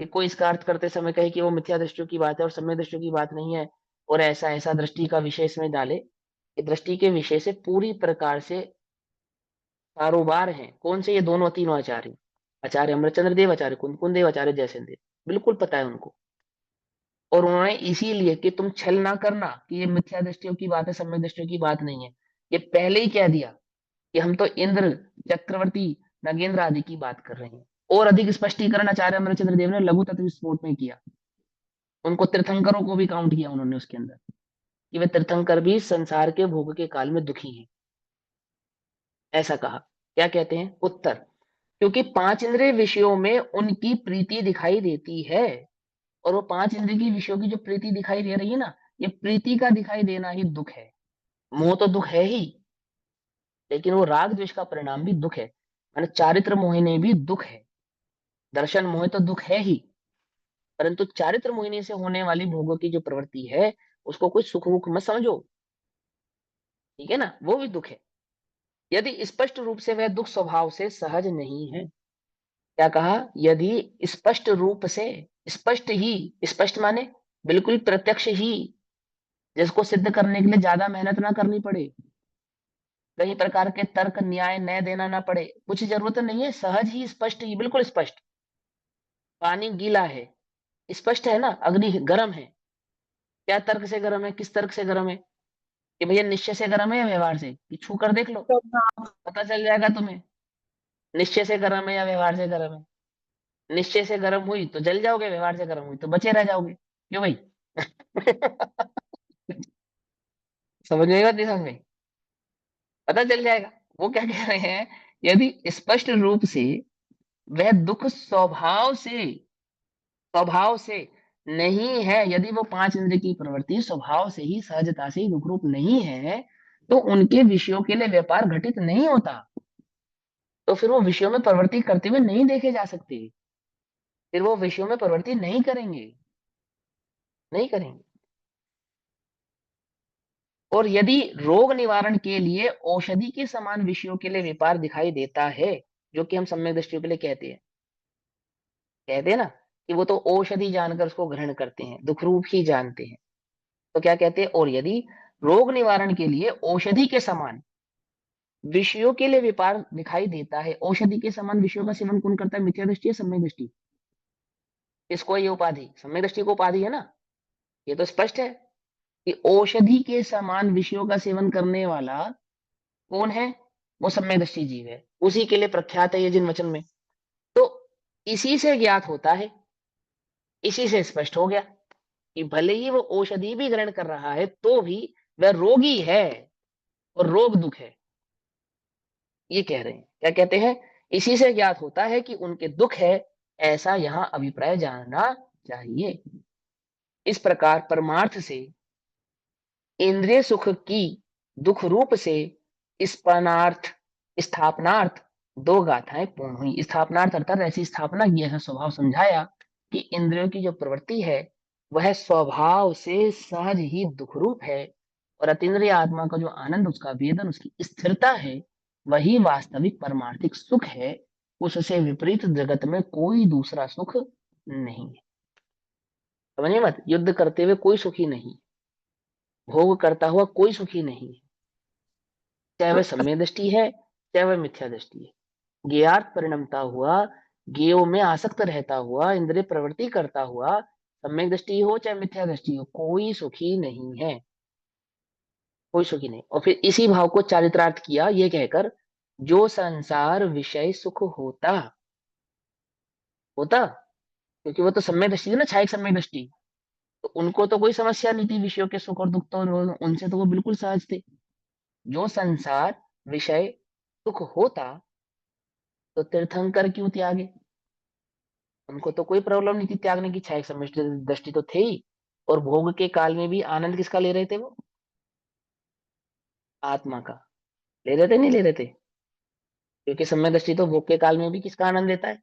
कि कोई इसका अर्थ करते समय कहे कि वो मिथ्या दृष्टियों की बात है और सम्य दृष्टियों की बात नहीं है, और ऐसा ऐसा दृष्टि का विषय इसमें डाले, कि दृष्टि के विषय से पूरी प्रकार से कारोबार हैं। कौन से? ये दोनों तीनों आचार्य, आचार्य अमरचंद्र देव, आचार्य कुंदकुन देव, आचार्य जयसेन देव, बिल्कुल पता है उनको। और उन्होंने इसीलिए कि तुम छल ना करना कि ये मिथ्या दृष्टियों की बात है, सम्य दृष्टियों की बात नहीं है, ये पहले ही कह दिया कि हम तो इंद्र, चक्रवर्ती, नगेंद्र आदि की बात कर रहे हैं। और अधिक स्पष्टीकरण आचार्य अमरचंद्र देव ने लघु तत्व विस्फोट में किया। उनको तीर्थंकरों को भी काउंट किया उन्होंने उसके अंदर, कि वे तीर्थंकर भी संसार के भोग के काल में दुखी हैं। ऐसा कहा। क्या कहते हैं? उत्तर, क्योंकि पांच इंद्रिय विषयों में उनकी प्रीति दिखाई देती है, और वो पांच इंद्रिय की विषयों की जो प्रीति दिखाई दे रही है ना, ये प्रीति का दिखाई देना ही दुख है। मोह तो दुख है ही, लेकिन वो राग द्वेष का परिणाम भी दुख है। माने चारित्र मोहिनी भी दुख है। दर्शन मोह तो दुख है ही, परंतु चारित्र मोहिनी से होने वाली भोगों की जो प्रवृत्ति है उसको कोई सुख दुख मत समझो। ठीक है ना? वो भी दुख है, यदि स्पष्ट रूप से वह दुख स्वभाव से सहज नहीं है। क्या कहा? यदि स्पष्ट रूप से, स्पष्ट ही, स्पष्ट माने बिल्कुल प्रत्यक्ष ही, जिसको सिद्ध करने के लिए ज्यादा मेहनत ना करनी पड़े, कई प्रकार के तर्क न्याय न देना ना पड़े, कुछ जरूरत नहीं है, सहज ही, स्पष्ट ही, बिल्कुल स्पष्ट। पानी गीला है, स्पष्ट है ना, अग्नि गर्म है, क्या तर्क से गर्म है, किस तर्क से गर्म है? कि भैया निश्चय से गर्म है या व्यवहार से? कि छू कर देख लो, पता चल जाएगा तुम्हें निश्चय से गर्म है या व्यवहार से गर्म है। निश्चय से गर्म हुई तो जल जाओगे, व्यवहार से गर्म हुई तो बचे रह जाओगे। क्यों भाई? समझ में बात? नहीं समझ में? पता चल जाएगा। वो क्या कह रहे हैं, यदि स्पष्ट रूप से वह दुख स्वभाव से नहीं है, यदि वो पांच इंद्रिय की प्रवृत्ति स्वभाव से ही, सहजता से ही दुख रूप नहीं है, तो उनके विषयों के लिए व्यापार घटित नहीं होता। तो फिर वो विषयों में प्रवृत्ति करते हुए नहीं देखे जा सकते, फिर वो विषयों में प्रवृत्ति नहीं करेंगे, नहीं करेंगे। और यदि रोग निवारण के लिए औषधि के समान विषयों के लिए व्यापार दिखाई देता है, जो कि हम सम्यक दृष्टियों के लिए कहते हैं ना कि वो तो औषधि जानकर उसको ग्रहण करते हैं, दुख रूप ही जानते हैं। तो क्या कहते हैं, और यदि रोग निवारण के लिए औषधि के समान विषयों के लिए व्यापार दिखाई देता है, औषधि के समान विषयों का सेवन कौन करता है, मिथ्या दृष्टि या सम्यक दृष्टि? इसको ये उपाधि, सम्यक दृष्टि को उपाधि है ना, ये तो स्पष्ट है कि औषधि के समान विषयों का सेवन करने वाला कौन है, वो सम्यक दृष्टि जीव है, उसी के लिए प्रख्यात है ये जिन वचन में। तो इसी से ज्ञात होता है, इसी से स्पष्ट हो गया कि भले ही वो औषधि भी ग्रहण कर रहा है तो भी वह रोगी है और रोग दुख है, ये कह रहे हैं। क्या कहते हैं, इसी से ज्ञात होता है कि उनके दुख है, ऐसा यहां अभिप्राय जानना चाहिए। इस प्रकार परमार्थ से इंद्रिय सुख की दुख रूप से स्पनार्थ स्थापनार्थ दो गाथाएं पूर्ण हुई। स्थापनार्थ अर्थात ऐसी स्थापना की, ऐसा स्वभाव समझाया कि इंद्रियों की जो प्रवृत्ति है वह स्वभाव से सहज ही दुख रूप है, और अतीन्द्रिय आत्मा का जो आनंद, उसका वेदन, उसकी स्थिरता है, वही वास्तविक परमार्थिक सुख है। उससे विपरीत जगत में कोई दूसरा सुख नहीं है। समझिए मत, युद्ध करते हुए कोई सुखी नहीं, भोग करता हुआ कोई सुखी नहीं है, चाहे वह सम्यक दृष्टि है चाहे वह मिथ्या दृष्टि है। ज्ञात परिणमता हुआ, ज्ञेयों में आसक्त रहता हुआ, इंद्रिय प्रवृत्ति करता हुआ, सम्यक दृष्टि हो चाहे मिथ्या दृष्टि हो, कोई सुखी नहीं है, कोई सुखी नहीं। और फिर इसी भाव को चारित्रार्थ किया ये कहकर, जो संसार विषय सुख होता होता, क्योंकि वो तो सम्यक दृष्टि थी ना, छायक सम्यक दृष्टि, तो उनको तो कोई समस्या नहीं थी विषयों के सुख और दुख, तो उनसे तो वो बिल्कुल सहज थे। जो संसार विषय सुख होता तो तीर्थंकर क्यों त्यागे, उनको तो कोई प्रॉब्लम नहीं थी त्यागने की, छायक सम्यक दृष्टि तो थे ही। और भोग के काल में भी आनंद किसका ले रहे थे वो, आत्मा का ले रहे थे, नहीं ले रहे थे? क्योंकि सम्यक दृष्टि तो भोग के काल में भी किसका आनंद लेता है,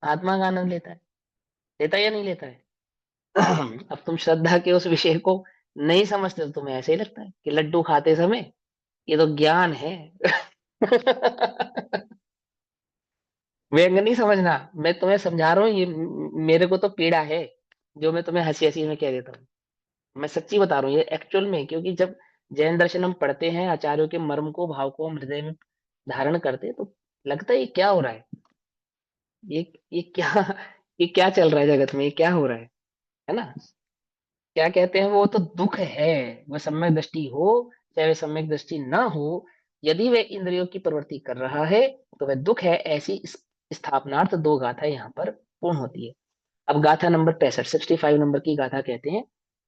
आत्मा का आनंद लेता है, लेता है या नहीं लेता है? अब तुम श्रद्धा के उस विषय को नहीं समझते तो तुम्हें ऐसे ही लगता है कि लड्डू खाते समय ये तो ज्ञान है। व्यंग नहीं समझना, मैं तुम्हें समझा रहा हूँ, ये मेरे को तो पीड़ा है जो मैं तुम्हें हंसी हंसी में कह देता हूँ। मैं सच्ची बता रहा हूँ ये एक्चुअल में, क्योंकि जब जैन दर्शन हम पढ़ते हैं, आचार्यों के मर्म को, भाव को हम हृदय में धारण करते हैं, तो लगता है ये क्या हो रहा है, ये ये क्या ये क्या चल रहा है जगत में, ये क्या हो रहा है ना? क्या कहते हैं, वो तो दुख है, वह सम्यक दृष्टि हो चाहे वह सम्यक दृष्टि ना हो, यदि वह इंद्रियों की प्रवृत्ति कर रहा है तो वह दुख है। ऐसी स्थापनार्थ दो गाथा यहाँ पर पूर्ण होती है। अब गाथा नंबर 65, 65 नंबर की गाथा कहते हैं,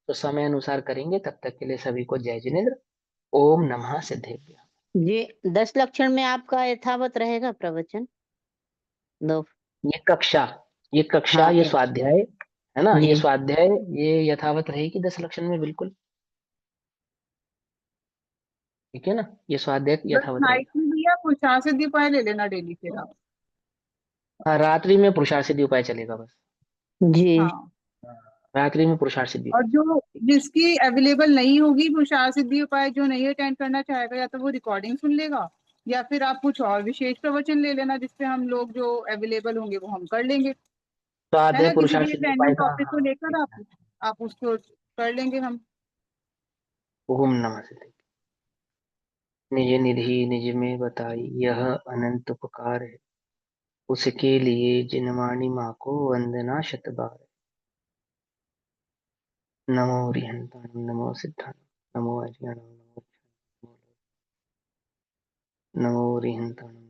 तो समय अनुसार करेंगे। तब तक के लिए सभी को जय जिनेन्द्र। ओम नमः सिद्धेभ्यः। ये 10 लक्षण में आपका यथावत रहेगा प्रवचन दो? ये कक्षा, ये कक्षा, हाँ ये स्वाध्याय है ना, ये जी स्वाध्याय ये यथावत रहेगी 10 लक्षण में, बिल्कुल ठीक है ना, ये स्वाध्याय बस यथावत नाइट रहेगा। में भैया पुरुषार्थ सिद्धि उपाय ले लेना डेली फिर आप। हाँ, रात्रि में पुरुषार्थ सिद्धि उपाय चलेगा बस। जी हाँ, रात्रि में पुरुषार्थ सिद्धि और उपाय। जो जिसकी अवेलेबल नहीं होगी पुरुषार्थ सिद्धि उपाय, जो नहीं अटेंड करना चाहेगा, या तो वो रिकॉर्डिंग सुन लेगा, या फिर आप कुछ और विशेष प्रवचन ले लेना जिसपे हम लोग जो अवेलेबल होंगे वो हम कर लेंगे, है स्वाध्याय ना। किसी पुरुषार्थ भी सिद्धि उपाय रैंडम का, टॉपिक को हाँ लेकर आप उसको कर लेंगे हम। ओम नमः सिद्धि। निज निधि निज में बताई यह अनंत उपकार है, उसके लिए जिनवाणी माँ को वंदना शत बार। नमो रिहंताणं नमो सिद्धाणं नमो अज्ञानं नमो रिहंताणं